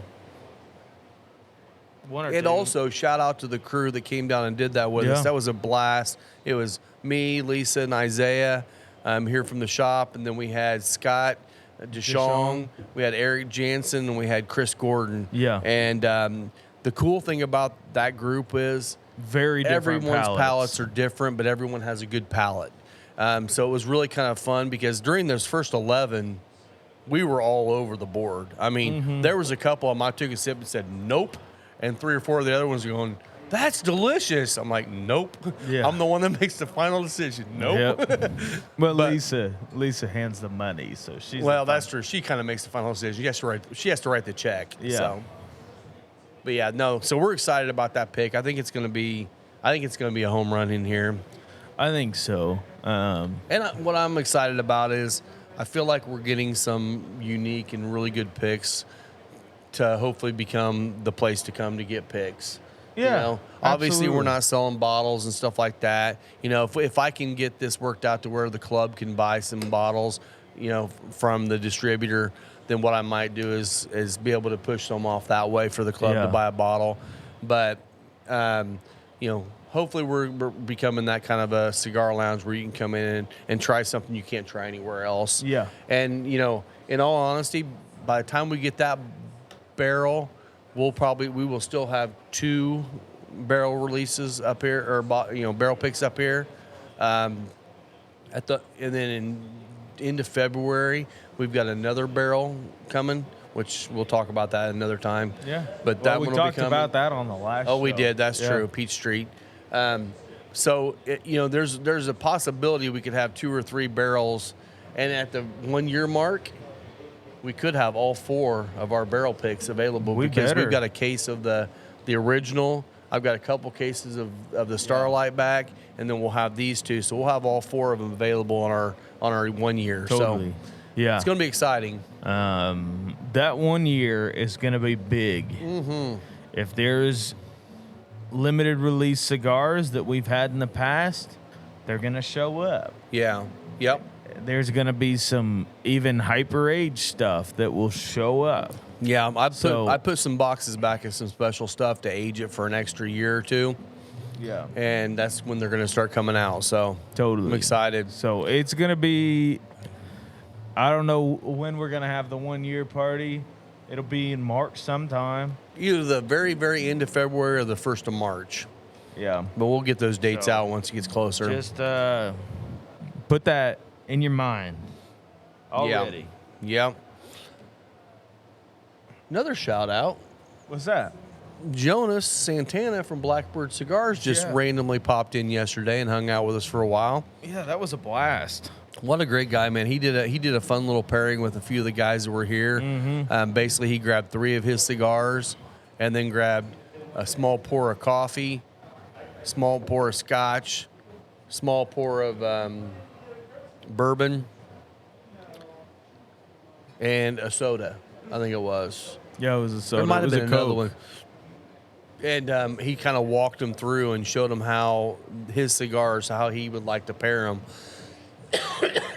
[SPEAKER 1] One or
[SPEAKER 2] And
[SPEAKER 1] two.
[SPEAKER 2] also, shout out to the crew that came down and did that with us. That was a blast. It was me, Lisa, and Isaiah here from the shop. And then we had Scott Deschong. We had Eric Jansen, and we had Chris Gordon.
[SPEAKER 1] Yeah.
[SPEAKER 2] And The cool thing about that group is
[SPEAKER 1] very different
[SPEAKER 2] everyone's
[SPEAKER 1] palates.
[SPEAKER 2] palates are different, but everyone has a good palate. So it was really kind of fun because during those first 11, we were all over the board. I mean, there was a couple of them I took a sip and said, nope. And 3 or 4 of the other ones were going, that's delicious. I'm like, nope.
[SPEAKER 1] Yeah.
[SPEAKER 2] I'm the one that makes the final decision. Nope.
[SPEAKER 1] Yep. Well, Lisa hands the money, so she's
[SPEAKER 2] that's true. She kind of makes the final decision. She has to write the check.
[SPEAKER 1] Yeah.
[SPEAKER 2] So. But yeah, no. So we're excited about that pick. I think it's going to be a home run in here.
[SPEAKER 1] I think so.
[SPEAKER 2] What I'm excited about is I feel like we're getting some unique and really good picks to hopefully become the place to come to get picks.
[SPEAKER 1] Yeah,
[SPEAKER 2] you know? Obviously,
[SPEAKER 1] absolutely.
[SPEAKER 2] we're not selling bottles and stuff like that. You know, if I can get this worked out to where the club can buy some bottles, you know, from the distributor, then what I might do is be able to push them off that way for the club to buy a bottle. But, you know, hopefully we're becoming that kind of a cigar lounge where you can come in and try something you can't try anywhere else.
[SPEAKER 1] Yeah.
[SPEAKER 2] And, you know, in all honesty, by the time we get that barrel, we will still have 2 barrel releases up here, or barrel picks up here. And then into February, we've got another barrel coming, which we'll talk about that another time.
[SPEAKER 1] Yeah.
[SPEAKER 2] But that one
[SPEAKER 1] we
[SPEAKER 2] will
[SPEAKER 1] talked
[SPEAKER 2] be coming.
[SPEAKER 1] about that on the last show.
[SPEAKER 2] We did. That's true. Peach Street. So there's a possibility we could have 2 or 3 barrels, and at the 1 year mark, we could have all 4 of our barrel picks available we've got a case of the original. I've got a couple cases of the Starlight back, and then we'll have these 2. So we'll have all 4 of them available on our 1 year.
[SPEAKER 1] Totally.
[SPEAKER 2] So
[SPEAKER 1] yeah,
[SPEAKER 2] it's going to be exciting.
[SPEAKER 1] That 1 year is going to be big. Mm-hmm. If there's limited release cigars that we've had in the past, they're going to show up.
[SPEAKER 2] Yeah. Yep.
[SPEAKER 1] There's going to be some even hyper age stuff that will show up.
[SPEAKER 2] Yeah, I put some boxes back of some special stuff to age it for an extra year or 2.
[SPEAKER 1] Yeah.
[SPEAKER 2] And that's when they're going to start coming out. So
[SPEAKER 1] totally,
[SPEAKER 2] I'm excited.
[SPEAKER 1] So it's going to be, I don't know when we're going to have the 1 year party. It'll be in March sometime.
[SPEAKER 2] Either the very, very end of February or the 1st of March.
[SPEAKER 1] Yeah.
[SPEAKER 2] But we'll get those dates out once it gets closer.
[SPEAKER 1] Just put that in your mind already.
[SPEAKER 2] Yeah. Another shout out.
[SPEAKER 1] What's that?
[SPEAKER 2] Jonas Santana from Blackbird Cigars just randomly popped in yesterday and hung out with us for a while.
[SPEAKER 1] Yeah, that was a blast.
[SPEAKER 2] What a great guy, man. He did a fun little pairing with a few of the guys that were here. Mm-hmm. Basically, he grabbed 3 of his cigars and then grabbed a small pour of coffee, small pour of scotch, small pour of bourbon, and a soda, I think it was.
[SPEAKER 1] Yeah, it was a soda.
[SPEAKER 2] There might have been another
[SPEAKER 1] Coke.
[SPEAKER 2] one. And he kind of walked them through and showed them how his cigars, how he would like to pair them.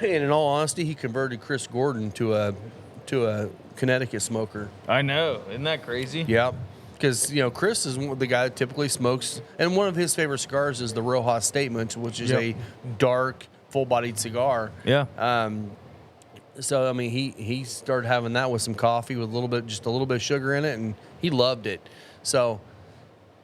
[SPEAKER 2] And in all honesty, he converted Chris Gordon to a Connecticut smoker.
[SPEAKER 1] I know. Isn't that crazy?
[SPEAKER 2] Yeah. Because, Chris is the guy that typically smokes. And one of his favorite cigars is the Real Hot Statement, which is a dark, full-bodied cigar.
[SPEAKER 1] Yeah.
[SPEAKER 2] So, I mean, he started having that with some coffee with just a little bit of sugar in it, and he loved it. So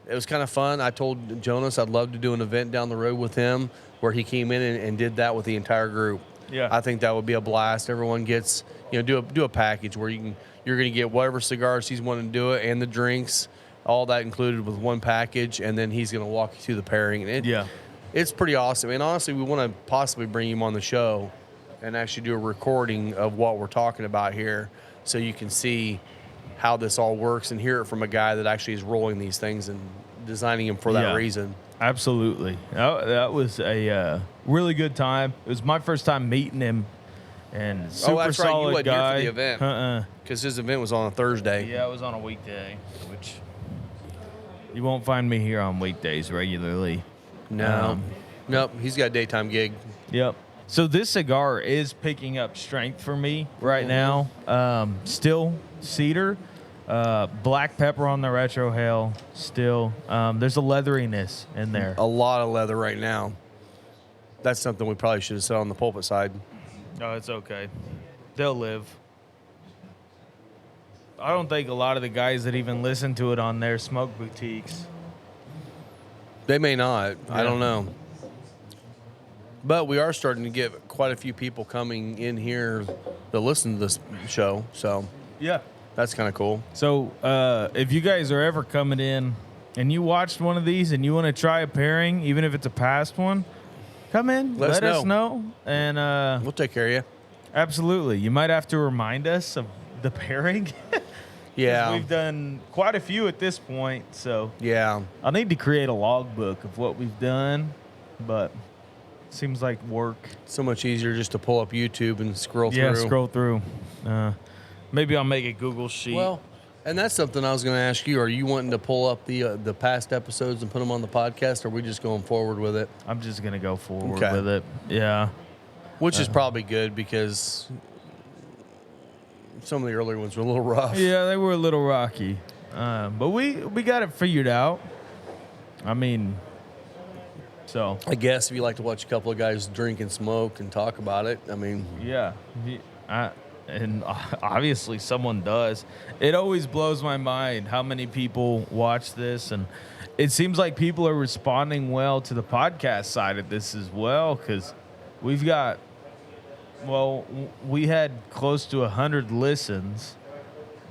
[SPEAKER 2] it was kind of fun. I told Jonas I'd love to do an event down the road with him where he came in and did that with the entire group.
[SPEAKER 1] Yeah.
[SPEAKER 2] I think that would be a blast. Everyone gets, do a package where you're going to get whatever cigars he's wanting to do it and the drinks, all that included with one package, and then he's going to walk you through the pairing. And it's pretty awesome. And honestly, we want to possibly bring him on the show and actually do a recording of what we're talking about here so you can see how this all works and hear it from a guy that actually is rolling these things and designing them for that reason.
[SPEAKER 1] Absolutely. That was a really good time. It was my first time meeting him, and super
[SPEAKER 2] that's right.
[SPEAKER 1] solid
[SPEAKER 2] You wasn't
[SPEAKER 1] guy.
[SPEAKER 2] here for the event. Because his event was on a Thursday.
[SPEAKER 1] Yeah, it was on a weekday, which you won't find me here on weekdays regularly.
[SPEAKER 2] No. Nope, he's got a daytime gig.
[SPEAKER 1] Yep. So this cigar is picking up strength for me right now. Still cedar, black pepper on the retrohale. Still, there's a leatheriness in there.
[SPEAKER 2] A lot of leather right now. That's something we probably should have said on the pulpit side.
[SPEAKER 1] No, it's okay. They'll live. don't think a lot of the guys that even listen to it on their smoke boutiques.
[SPEAKER 2] They may not.
[SPEAKER 1] Yeah.
[SPEAKER 2] I don't know. But we are starting to get quite a few people coming in here that listen to this show. So
[SPEAKER 1] Yeah.
[SPEAKER 2] that's kind of cool.
[SPEAKER 1] So if you guys are ever coming in and you watched one of these and you want to try a pairing, even if it's a past one, come in, let us know. And
[SPEAKER 2] we'll take care of you.
[SPEAKER 1] Absolutely. You might have to remind us of the pairing.
[SPEAKER 2] Yeah.
[SPEAKER 1] We've done quite a few at this point, so
[SPEAKER 2] Yeah.
[SPEAKER 1] I'll need to create a logbook of what we've done, but it seems like work.
[SPEAKER 2] So much easier just to pull up YouTube and scroll through.
[SPEAKER 1] Yeah, scroll through. Maybe I'll make a Google sheet.
[SPEAKER 2] Well, and that's something I was going to ask you. Are you wanting to pull up the past episodes and put them on the podcast, or are we just going forward with it?
[SPEAKER 1] I'm just going to go forward
[SPEAKER 2] Okay.
[SPEAKER 1] with it. Yeah.
[SPEAKER 2] Which is probably good because some of the earlier ones were a little rough.
[SPEAKER 1] Yeah, they were a little rocky. But we got it figured out. I mean, so.
[SPEAKER 2] I guess if you like to watch a couple of guys drink and smoke and talk about it, I mean.
[SPEAKER 1] Yeah. And obviously someone does. It always blows my mind how many people watch this. And it seems like people are responding well to the podcast side of this as well, because we've got, we had close to 100 listens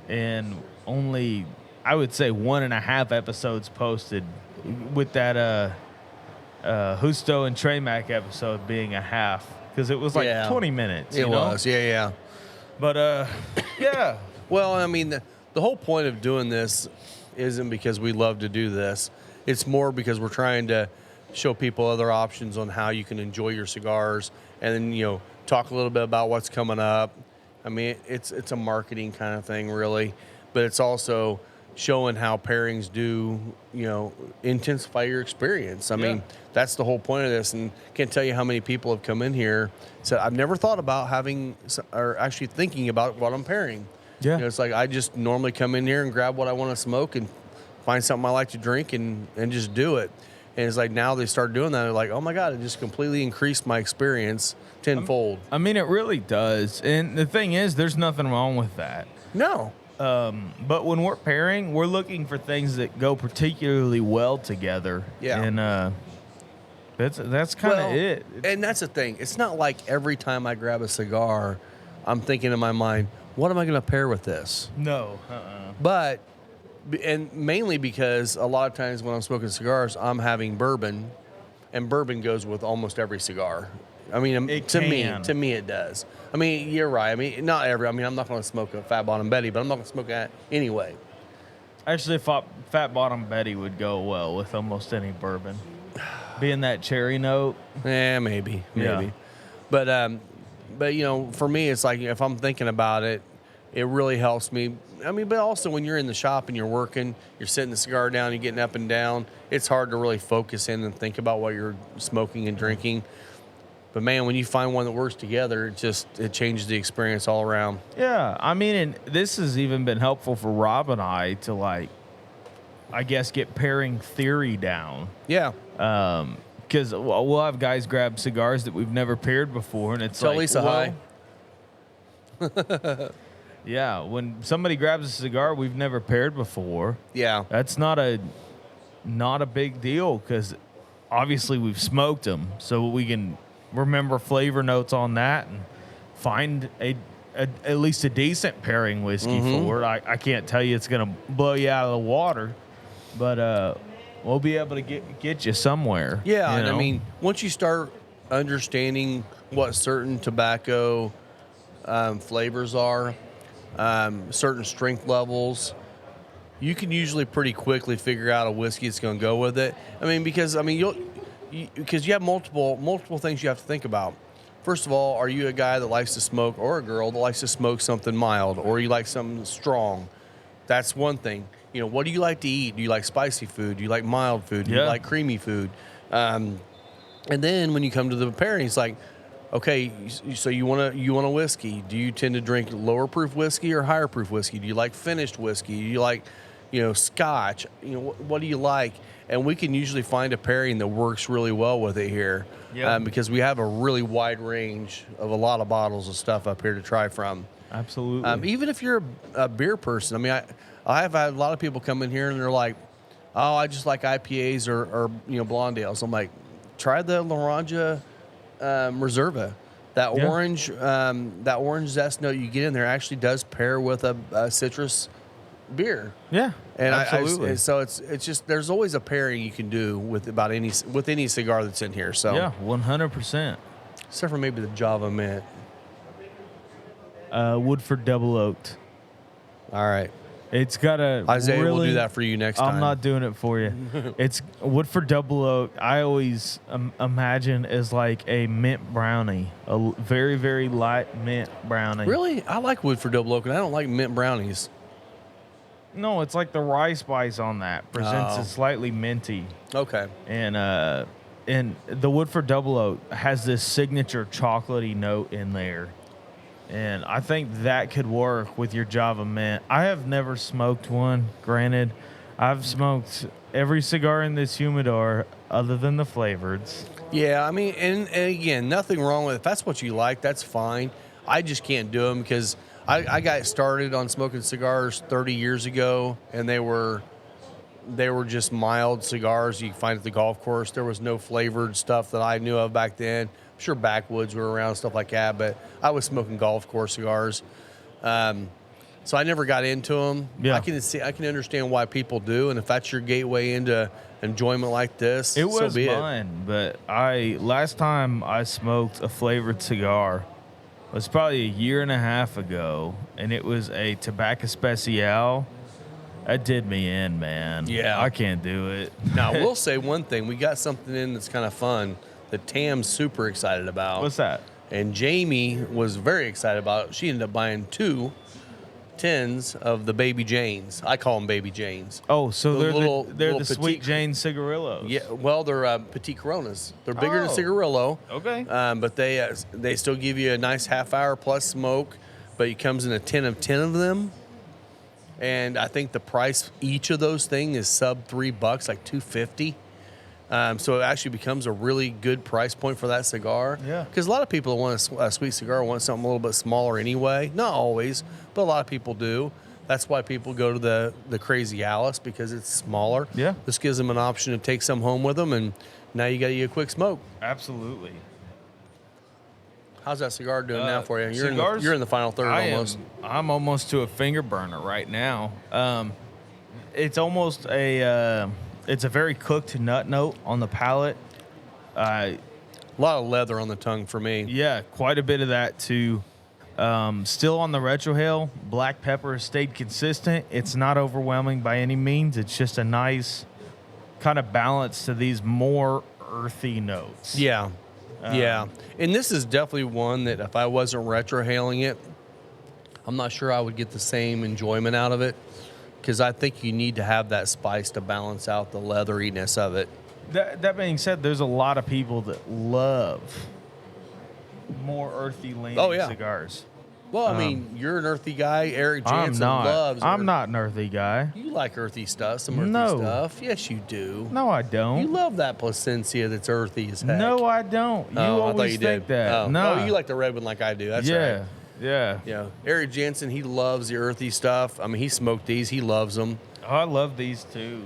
[SPEAKER 1] and only, I would say, 1.5 episodes posted, with that Justo and Trey Mac episode being a half, because it was like 20 minutes.
[SPEAKER 2] It was, yeah.
[SPEAKER 1] But, yeah.
[SPEAKER 2] Well, I mean, the whole point of doing this isn't because we love to do this. It's more because we're trying to show people other options on how you can enjoy your cigars, and then, talk a little bit about what's coming up. I mean, it's a marketing kind of thing, really, but it's also showing how pairings do, intensify your experience. I mean, that's the whole point of this, and can't tell you how many people have come in here said, I've never thought about having, or actually thinking about what I'm pairing.
[SPEAKER 1] Yeah.
[SPEAKER 2] It's like I just normally come in here and grab what I want to smoke and find something I like to drink and just do it. And it's like now they start doing that, they're like, oh my God, it just completely increased my experience tenfold.
[SPEAKER 1] I mean, it really does. And the thing is, there's nothing wrong with that.
[SPEAKER 2] No.
[SPEAKER 1] But when we're pairing, we're looking for things that go particularly well together.
[SPEAKER 2] Yeah.
[SPEAKER 1] And that's kind of it.
[SPEAKER 2] And that's the thing. It's not like every time I grab a cigar, I'm thinking in my mind, what am I going to pair with this?
[SPEAKER 1] No.
[SPEAKER 2] But, and mainly because a lot of times when I'm smoking cigars, I'm having bourbon, and bourbon goes with almost every cigar. I mean, to me it does. I mean, you're right. I mean, not every. I mean, I'm not going to smoke a Fat Bottom Betty, but I'm not going to smoke that anyway.
[SPEAKER 1] Actually, Fat Bottom Betty would go well with almost any bourbon. Being that cherry note.
[SPEAKER 2] Maybe.
[SPEAKER 1] Yeah.
[SPEAKER 2] But for me, it's like if I'm thinking about it, it really helps me. I mean, but also when you're in the shop and you're working, you're sitting the cigar down, you're getting up and down, it's hard to really focus in and think about what you're smoking and drinking. But man, when you find one that works together, it changes the experience all around.
[SPEAKER 1] Yeah, I mean, and this has even been helpful for Rob and I to, like, I guess, get pairing theory down.
[SPEAKER 2] Yeah.
[SPEAKER 1] Because we'll have guys grab cigars that we've never paired before, and it's
[SPEAKER 2] Tell
[SPEAKER 1] like,
[SPEAKER 2] Lisa hi.
[SPEAKER 1] Yeah, when somebody grabs a cigar we've never paired before, that's not a big deal, because obviously we've smoked them, so we can remember flavor notes on that and find at least a decent pairing whiskey for it. I can't tell you it's going to blow you out of the water, but we'll be able to get you somewhere.
[SPEAKER 2] Yeah, and I mean, once you start understanding what certain tobacco flavors are, certain strength levels, you can usually pretty quickly figure out a whiskey that's going to go with it. I mean, because you have multiple things you have to think about. First of all, are you a guy that likes to smoke, or a girl that likes to smoke something mild, or you like something strong? That's one thing. What do you like to eat? Do you like spicy food? Do you like mild food? Do you like creamy food? And then when you come to the pairing, it's like, okay, so you want a whiskey. Do you tend to drink lower proof whiskey or higher proof whiskey? Do you like finished whiskey? Do you like, Scotch? What do you like? And we can usually find a pairing that works really well with it here, because we have a really wide range of a lot of bottles of stuff up here to try from.
[SPEAKER 1] Absolutely.
[SPEAKER 2] Even if you're a beer person, I mean, I have had a lot of people come in here and they're like, "Oh, I just like IPAs or blonde ales." I'm like, try the Laranja Reserva. That orange zest note you get in there actually does pair with a citrus beer.
[SPEAKER 1] Yeah,
[SPEAKER 2] and
[SPEAKER 1] absolutely.
[SPEAKER 2] So it's just there's always a pairing you can do with any cigar that's in here. So
[SPEAKER 1] yeah, 100%.
[SPEAKER 2] Except for maybe the Java Mint.
[SPEAKER 1] Woodford Double Oaked.
[SPEAKER 2] All right.
[SPEAKER 1] It's got a
[SPEAKER 2] Isaiah
[SPEAKER 1] really,
[SPEAKER 2] will do that for you next time.
[SPEAKER 1] I'm not doing it for you. It's Woodford Double Oak. I always imagine as like a mint brownie, a very, very light mint brownie.
[SPEAKER 2] Really? I like Woodford Double Oak, and I don't like mint brownies.
[SPEAKER 1] No, it's like the rye spice on that presents it slightly minty.
[SPEAKER 2] Okay.
[SPEAKER 1] And the Woodford Double Oak has this signature chocolatey note in there. And I think that could work with your Java Mint. I have never smoked one, granted. I've smoked every cigar in this humidor other than the flavoreds.
[SPEAKER 2] Yeah, I mean, and again, nothing wrong with it. If that's what you like, that's fine. I just can't do them because I got started on smoking cigars 30 years ago, and they were just mild cigars you find at the golf course. There was no flavored stuff that I knew of back then. I'm sure backwoods were around, stuff like that, but I was smoking golf course cigars. So I never got into them.
[SPEAKER 1] Yeah.
[SPEAKER 2] I can understand why people do, and if that's your gateway into enjoyment like this,
[SPEAKER 1] It was
[SPEAKER 2] so be
[SPEAKER 1] mine, but last time I smoked a flavored cigar was probably a year and a half ago, and it was a Tobacco Especial. That did me in, man.
[SPEAKER 2] Yeah.
[SPEAKER 1] I can't do it.
[SPEAKER 2] Now, we'll say one thing. We got something in that's kind of fun that Tam's super excited about.
[SPEAKER 1] What's that?
[SPEAKER 2] And Jamie was very excited about it. She ended up buying 2 tins of the Baby Janes. I call them Baby Janes.
[SPEAKER 1] Oh, so they're
[SPEAKER 2] little
[SPEAKER 1] the Sweet
[SPEAKER 2] petite-
[SPEAKER 1] Jane cigarillos.
[SPEAKER 2] Yeah, well, they're petite Coronas. They're bigger than
[SPEAKER 1] Oh.
[SPEAKER 2] cigarillo.
[SPEAKER 1] Okay.
[SPEAKER 2] But they still give you a nice half-hour plus smoke, but it comes in a tin of 10 of them. And I think the price each of those things is sub $3, like $2.50. So it actually becomes a really good price point for that cigar.
[SPEAKER 1] Yeah.
[SPEAKER 2] Because a lot of people that want a sweet cigar want something a little bit smaller anyway. Not always, but a lot of people do. That's why people go to the Crazy Alice, because it's smaller.
[SPEAKER 1] Yeah.
[SPEAKER 2] This gives them an option to take some home with them, and now you got you a quick smoke.
[SPEAKER 1] Absolutely.
[SPEAKER 2] How's that cigar doing now for you?
[SPEAKER 1] Cigars,
[SPEAKER 2] You're in the final third almost.
[SPEAKER 1] I'm almost to a finger burner right now. It's almost it's a very cooked nut note on the palate.
[SPEAKER 2] A lot of leather on the tongue for me.
[SPEAKER 1] Yeah, quite a bit of that too. Still on the retrohale, black pepper stayed consistent. It's not overwhelming by any means. It's just a nice kind of balance to these more earthy notes.
[SPEAKER 2] Yeah. Yeah. And this is definitely one that if I wasn't retrohaling it, I'm not sure I would get the same enjoyment out of it, because I think you need to have that spice to balance out the leatheriness of it.
[SPEAKER 1] That being said, there's a lot of people that love more earthy leaning cigars.
[SPEAKER 2] Well, I mean, you're an earthy guy. Eric Jansen loves
[SPEAKER 1] I'm not an earthy guy.
[SPEAKER 2] You like earthy stuff, some earthy stuff. Yes, you do.
[SPEAKER 1] No, I don't.
[SPEAKER 2] You love that Placencia that's earthy as heck.
[SPEAKER 1] No, I don't. You always think that.
[SPEAKER 2] Oh.
[SPEAKER 1] No.
[SPEAKER 2] Oh, you like the red one like I do. That's right.
[SPEAKER 1] Yeah.
[SPEAKER 2] Yeah. Eric Jansen, he loves the earthy stuff. I mean, he smoked these. He loves them.
[SPEAKER 1] Oh, I love these too.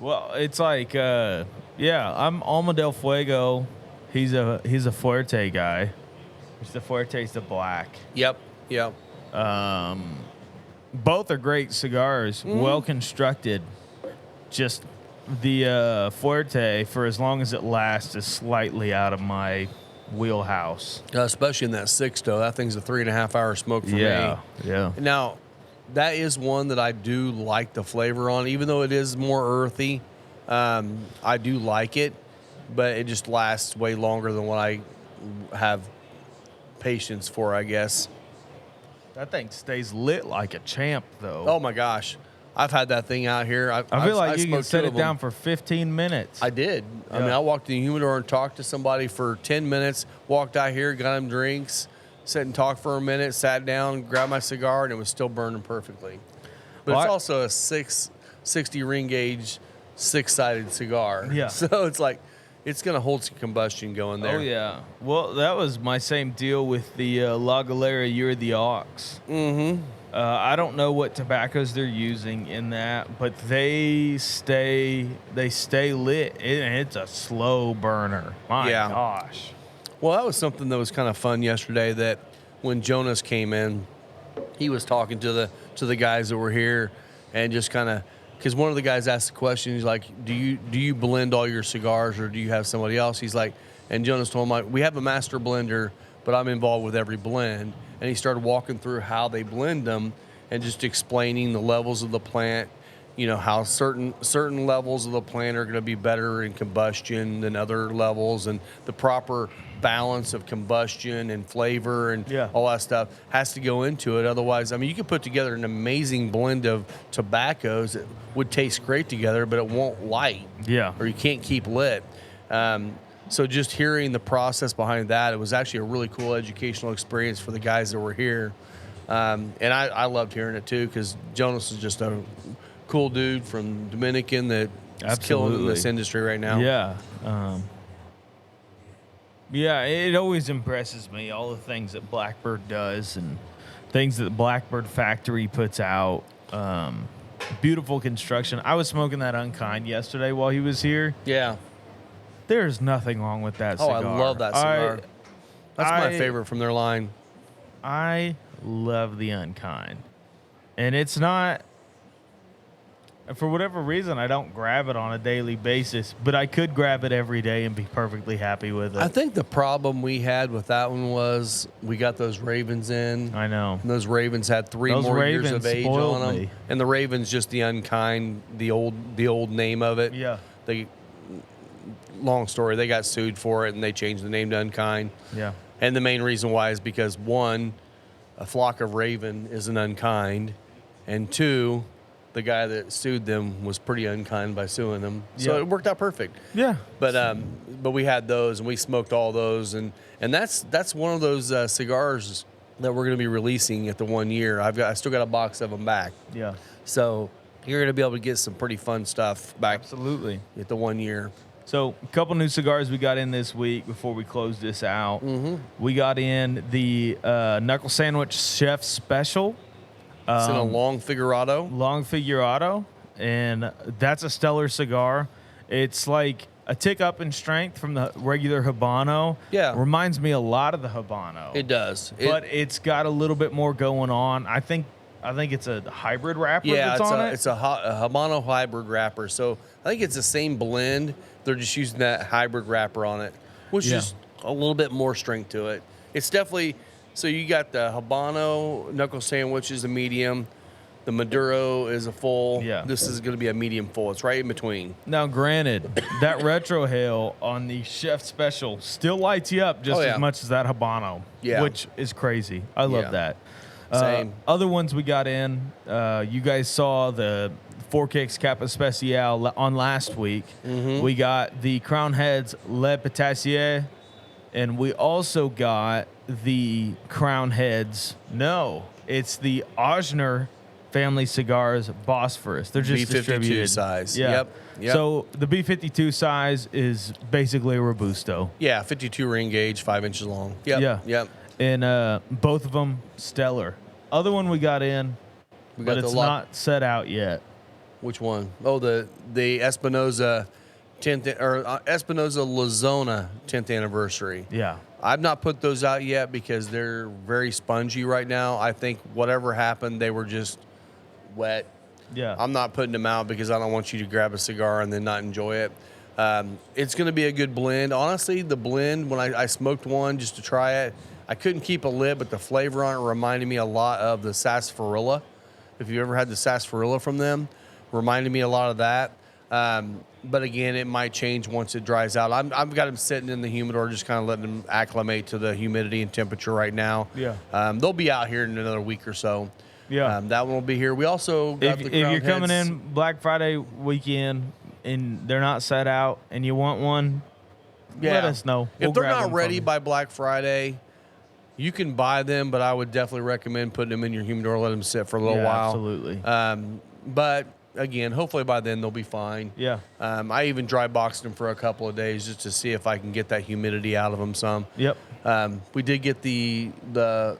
[SPEAKER 1] Well, it's like, I'm Alma del Fuego. He's a Fuerte guy. The Fuerte's the black.
[SPEAKER 2] Yep.
[SPEAKER 1] Both are great cigars, well constructed. Just the Fuerte, for as long as it lasts, is slightly out of my wheelhouse.
[SPEAKER 2] Especially in that Sixto. That thing's a 3.5 hour smoke for me.
[SPEAKER 1] Yeah.
[SPEAKER 2] Now, that is one that I do like the flavor on, even though it is more earthy. I do like it, but it just lasts way longer than what I have patience for, I guess.
[SPEAKER 1] That thing stays lit like a champ, though.
[SPEAKER 2] Oh my gosh, I've had that thing out here.
[SPEAKER 1] I feel like you can set it down for 15 minutes.
[SPEAKER 2] I did.
[SPEAKER 1] Yeah.
[SPEAKER 2] I mean, I walked in the humidor and talked to somebody for 10 minutes. Walked out here, got them drinks, sat and talked for a minute, sat down, grabbed my cigar, and it was still burning perfectly. But it's also a 660 ring gauge, 6-sided cigar.
[SPEAKER 1] Yeah.
[SPEAKER 2] So it's like, it's going to hold some combustion going there.
[SPEAKER 1] Oh, yeah. Well, that was my same deal with the La Galera Year of the Ox.
[SPEAKER 2] Mm-hmm.
[SPEAKER 1] I don't know what tobaccos they're using in that, but they stay lit, and it's a slow burner. My gosh.
[SPEAKER 2] Well, that was something that was kind of fun yesterday, that when Jonas came in, he was talking to the guys that were here, and just kind of, because one of the guys asked the question, he's like, do you blend all your cigars, or do you have somebody else? He's like, and Jonas told him, like, we have a master blender, but I'm involved with every blend. And he started walking through how they blend them and just explaining the levels of the plant, how certain levels of the plant are going to be better in combustion than other levels, and the proper balance of combustion and flavor and all that stuff has to go into it. Otherwise, I mean, you can put together an amazing blend of tobaccos that would taste great together, but it won't light. Yeah. Or you can't keep lit. So just hearing the process behind that, it was actually a really cool educational experience for the guys that were here. And I loved hearing it too, because Jonas is just a cool dude from Dominican that is killing in this industry right now.
[SPEAKER 1] Yeah. Yeah, it always impresses me, all the things that Blackbird does and things that the Blackbird factory puts out. Beautiful construction. I was smoking that Unkind yesterday while he was here.
[SPEAKER 2] Yeah.
[SPEAKER 1] There's nothing wrong with that cigar.
[SPEAKER 2] Oh, I love that cigar. That's my favorite from their line.
[SPEAKER 1] I love the Unkind. And it's not, for whatever reason, I don't grab it on a daily basis, but I could grab it every day and be perfectly happy with it.
[SPEAKER 2] I think the problem we had with that one was we got those Ravens in.
[SPEAKER 1] I know.
[SPEAKER 2] And those Ravens had three more years of age on them.
[SPEAKER 1] Me.
[SPEAKER 2] And the Ravens, just the Unkind, the old name of it.
[SPEAKER 1] Yeah.
[SPEAKER 2] Long story, they got sued for it, and they changed the name to Unkind.
[SPEAKER 1] Yeah.
[SPEAKER 2] And the main reason why is because, one, a flock of raven is an Unkind, and two, the guy that sued them was pretty unkind by suing them. So it worked out perfect. Yeah. But we had those, and we smoked all those, and that's one of those cigars that we're going to be releasing at the 1 year. I still got a box of them back. Yeah. So you're going to be able to get some pretty fun stuff back. Absolutely. At the 1 year.
[SPEAKER 1] So a couple new cigars we got in this week before we close this out. We got in the Knuckle Sandwich Chef Special.
[SPEAKER 2] It's in a long figurado.
[SPEAKER 1] Long figurado. And that's a stellar cigar. It's like a tick up in strength from the regular Habano. Yeah. Reminds me a lot of the Habano.
[SPEAKER 2] It does.
[SPEAKER 1] But it's got a little bit more going on. I think it's a hybrid wrapper that's on it.
[SPEAKER 2] It's a Habano hybrid wrapper. So I think it's the same blend. They're just using that hybrid wrapper on it, which is a little bit more strength to it. It's definitely, so you got the Habano Knuckle Sandwich is a medium. The Maduro is a full. Yeah. This is going to be a medium full. It's right in between.
[SPEAKER 1] Now, granted, that retro hail on the Chef Special still lights you up just as much as that Habano, which is crazy. I love that.
[SPEAKER 2] Same.
[SPEAKER 1] Other ones we got in, you guys saw the 4Kicks Kappa Special on last week. We got the Crown Heads Le Pâtissier, and we also got the Crown Heads. No, it's the Osner family cigars Bosphorus. They're just
[SPEAKER 2] B52
[SPEAKER 1] distributed
[SPEAKER 2] size.
[SPEAKER 1] Yeah.
[SPEAKER 2] Yep.
[SPEAKER 1] So the B52 size is basically a Robusto.
[SPEAKER 2] Yeah, 52 ring gauge, 5 inches long. Yep.
[SPEAKER 1] Yeah.
[SPEAKER 2] Yep.
[SPEAKER 1] And both of them stellar. Other one we got in, but it's not set out yet.
[SPEAKER 2] Which one? Oh, the Espinosa 10th or Espinosa Lozona 10th anniversary. Yeah. I've not put those out yet because they're very spongy right now. I think whatever happened, they were just wet. Yeah. I'm not putting them out because I don't want you to grab a cigar and then not enjoy it. It's going to be a good blend. Honestly, the blend, when I smoked one just to try it, I couldn't keep a lid, but the flavor on it reminded me a lot of the Sarsaparilla. If you ever had the Sarsaparilla from them, reminded me a lot of that. But again, it might change once it dries out. I've got them sitting in the humidor, just kind of letting them acclimate to the humidity and temperature right now. Yeah. They'll be out here in another week or so. Yeah. That one will be here. We also got
[SPEAKER 1] if you're coming in Black Friday weekend and they're not set out and you want one, let us know.
[SPEAKER 2] If they're not ready by Black Friday, you can buy them, but I would definitely recommend putting them in your humidor, let them sit for a little while.
[SPEAKER 1] Absolutely.
[SPEAKER 2] But again, hopefully by then they'll be fine.
[SPEAKER 1] Yeah.
[SPEAKER 2] I even dry boxed them for a couple of days just to see if I can get that humidity out of them some.
[SPEAKER 1] Yep.
[SPEAKER 2] We did get the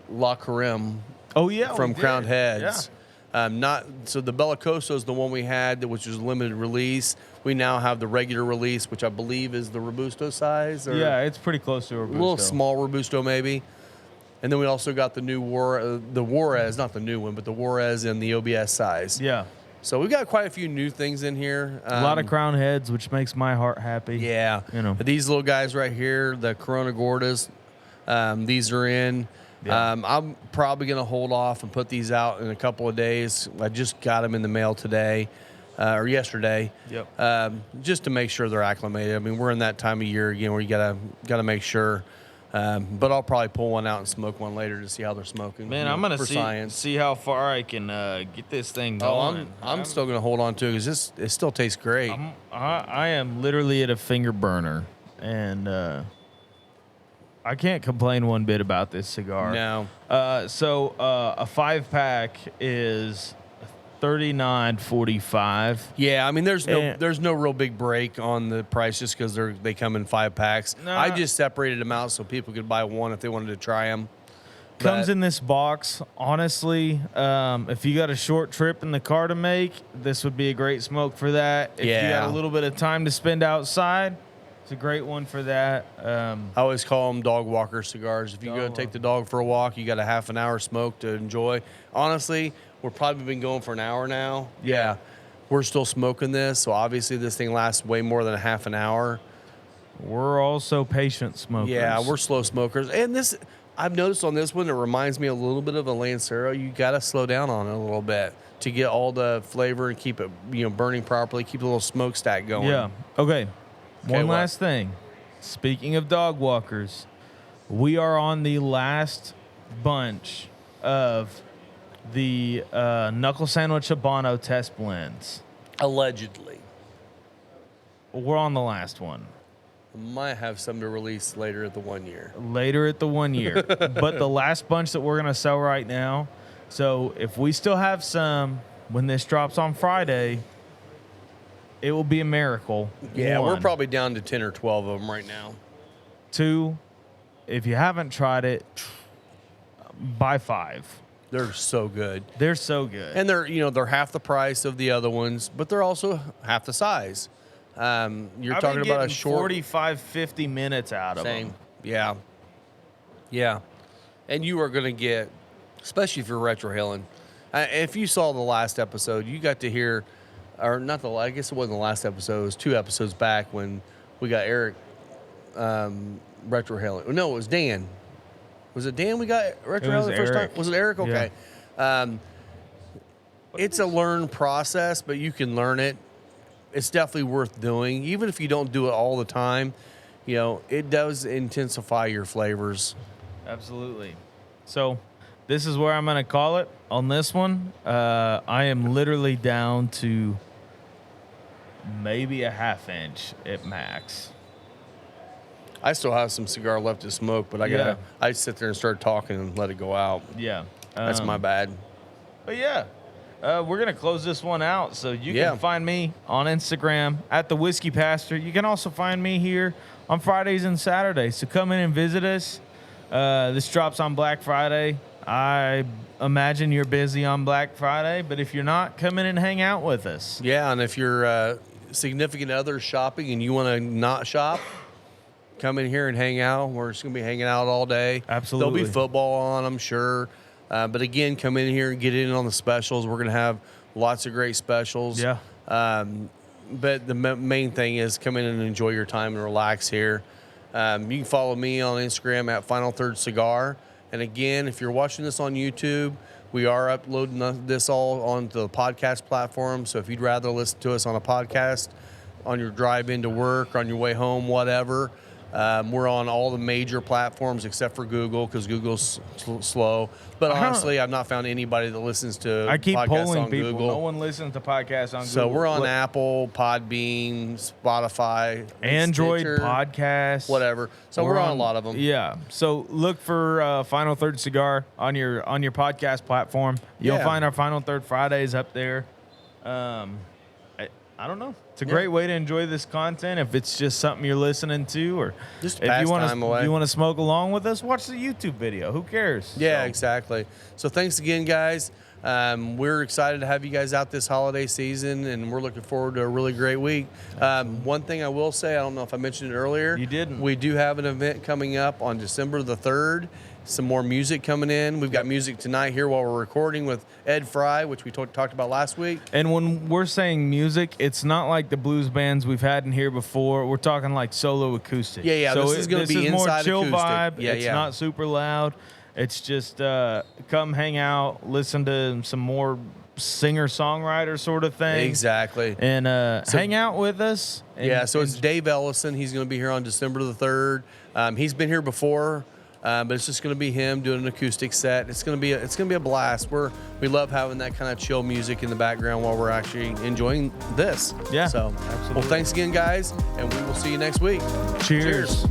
[SPEAKER 2] La Carême.
[SPEAKER 1] Oh yeah,
[SPEAKER 2] from Crowned Heads.
[SPEAKER 1] Yeah.
[SPEAKER 2] So the Bellicoso is the one we had, which was limited release. We now have the regular release, which I believe is the Robusto size.
[SPEAKER 1] Yeah, it's pretty close to a Robusto.
[SPEAKER 2] A little small Robusto maybe. And then we also got the new the Juarez, not the new one, but the Juarez in the OBS size.
[SPEAKER 1] Yeah.
[SPEAKER 2] So we've got quite a few new things in here.
[SPEAKER 1] A lot of Crowned Heads, which makes my heart happy.
[SPEAKER 2] Yeah.
[SPEAKER 1] You know.
[SPEAKER 2] These little guys right here, the Corona Gordas, these are in.
[SPEAKER 1] Yeah.
[SPEAKER 2] I'm probably going to hold off and put these out in a couple of days. I just got them in the mail today or yesterday.
[SPEAKER 1] Yep.
[SPEAKER 2] Just to make sure they're acclimated. I mean, we're in that time of year again where you gotta make sure. But I'll probably pull one out and smoke one later to see how they're smoking.
[SPEAKER 1] Man, I'm gonna
[SPEAKER 2] science.
[SPEAKER 1] see how far I can get this thing going.
[SPEAKER 2] I'm still gonna hold on to it because it still tastes great.
[SPEAKER 1] I am literally at a finger burner, and I can't complain one bit about this cigar.
[SPEAKER 2] No.
[SPEAKER 1] So a 5-pack is $39.45.
[SPEAKER 2] Yeah, I mean, there's no real big break on the price just because they come in 5-packs.
[SPEAKER 1] Nah.
[SPEAKER 2] I just separated them out so people could buy one if they wanted to try them.
[SPEAKER 1] Comes in this box. Honestly, if you got a short trip in the car to make, this would be a great smoke for that. If you got a little bit of time to spend outside, it's a great one for that.
[SPEAKER 2] I always call them dog walker cigars. If you go take the dog for a walk, you got a half an hour smoke to enjoy. Honestly, we're probably been going for an hour now. Yeah. We're still smoking this, so obviously this thing lasts way more than a half an hour.
[SPEAKER 1] We're also patient smokers.
[SPEAKER 2] Yeah, we're slow smokers. And this, I've noticed on this one, it reminds me a little bit of a Lancero. You got to slow down on it a little bit to get all the flavor and keep it, burning properly, keep a little smokestack going.
[SPEAKER 1] Yeah. Okay. One last thing. Speaking of dog walkers, we are on the last bunch of the Knuckle Sandwich Habano test blends.
[SPEAKER 2] Allegedly.
[SPEAKER 1] We're on the last one.
[SPEAKER 2] Might have some to release later at the 1 year.
[SPEAKER 1] Later at the 1 year. But the last bunch that we're going to sell right now, so if we still have some when this drops on Friday, it will be a miracle.
[SPEAKER 2] Yeah,
[SPEAKER 1] 1.
[SPEAKER 2] we're probably down to 10 or 12 of them right now.
[SPEAKER 1] 2, if you haven't tried it, buy 5.
[SPEAKER 2] They're so good.
[SPEAKER 1] They're so good.
[SPEAKER 2] And they're half the price of the other ones, but they're also half the size. You're talking about a short
[SPEAKER 1] 45, 50 minutes out of them.
[SPEAKER 2] Yeah. Yeah. And you are going to get, especially if you're retrohaling. If you saw the last episode, you got to hear, or not I guess it wasn't the last episode, it was 2 episodes back when we got Eric retrohaling. No, it was Dan. Was it Dan we got retrohaling the first time? Was it Eric? Okay. Yeah. It's a learned process, but you can learn it. It's definitely worth doing. Even if you don't do it all the time, it does intensify your flavors.
[SPEAKER 1] Absolutely. So this is where I'm going to call it on this one. I am literally down to maybe a half inch at max.
[SPEAKER 2] I still have some cigar left to smoke, but I sit there and start talking and let it go out.
[SPEAKER 1] Yeah.
[SPEAKER 2] That's my bad.
[SPEAKER 1] But yeah. We're going to close this one out. So you can find me on Instagram at the Whiskey Pastor. You can also find me here on Fridays and Saturdays. So come in and visit us. This drops on Black Friday. I imagine you're busy on Black Friday, but if you're not, come in and hang out with us.
[SPEAKER 2] Yeah, and if your significant other shopping and you want to not shop, come in here and hang out. We're just going to be hanging out all day.
[SPEAKER 1] Absolutely.
[SPEAKER 2] There'll be football on, I'm sure. But again, come in here and get in on the specials. We're going to have lots of great specials.
[SPEAKER 1] Yeah.
[SPEAKER 2] But the main thing is come in and enjoy your time and relax here. You can follow me on Instagram at Final Third Cigar. And again, if you're watching this on YouTube, we are uploading this all onto the podcast platform. So if you'd rather listen to us on a podcast, on your drive into work, on your way home, whatever, we're on all the major platforms except for Google because Google's slow. But honestly, I've not found anybody that listens to
[SPEAKER 1] I keep
[SPEAKER 2] podcasts
[SPEAKER 1] polling
[SPEAKER 2] on
[SPEAKER 1] people.
[SPEAKER 2] Google.
[SPEAKER 1] No one listens to podcasts on Google.
[SPEAKER 2] So we're on Apple, Podbean, Spotify,
[SPEAKER 1] Android
[SPEAKER 2] Stitcher,
[SPEAKER 1] podcasts,
[SPEAKER 2] whatever. So we're on a lot of them.
[SPEAKER 1] Yeah. So look for Final Third Cigar on your podcast platform. You'll find our Final Third Fridays up there. I don't know. It's a great way to enjoy this content. If it's just something you're listening to, or
[SPEAKER 2] just
[SPEAKER 1] if you want
[SPEAKER 2] to
[SPEAKER 1] smoke along with us, watch the YouTube video. Who cares?
[SPEAKER 2] Yeah, exactly. So thanks again, guys. We're excited to have you guys out this holiday season, and we're looking forward to a really great week. One thing I will say, I don't know if I mentioned it earlier.
[SPEAKER 1] You didn't.
[SPEAKER 2] We do have an event coming up on December the 3rd. Some more music coming in. We've got music tonight here while we're recording with Ed Fry, which we talked about last week.
[SPEAKER 1] And when we're saying music, it's not like the blues bands we've had in here before. We're talking like solo acoustic.
[SPEAKER 2] Yeah. So this is going to be
[SPEAKER 1] more
[SPEAKER 2] inside
[SPEAKER 1] chill
[SPEAKER 2] acoustic.
[SPEAKER 1] vibe.
[SPEAKER 2] Yeah,
[SPEAKER 1] it's not super loud. It's just come hang out, listen to some more singer-songwriter sort of thing.
[SPEAKER 2] Exactly.
[SPEAKER 1] And hang out with us.
[SPEAKER 2] So it's Dave Ellison. He's going to be here on December the 3rd. He's been here before. But it's just going to be him doing an acoustic set. It's going to be a blast. We love having that kind of chill music in the background while we're actually enjoying this.
[SPEAKER 1] Yeah.
[SPEAKER 2] So,
[SPEAKER 1] absolutely.
[SPEAKER 2] Well, thanks again, guys, and we will see you next week.
[SPEAKER 1] Cheers.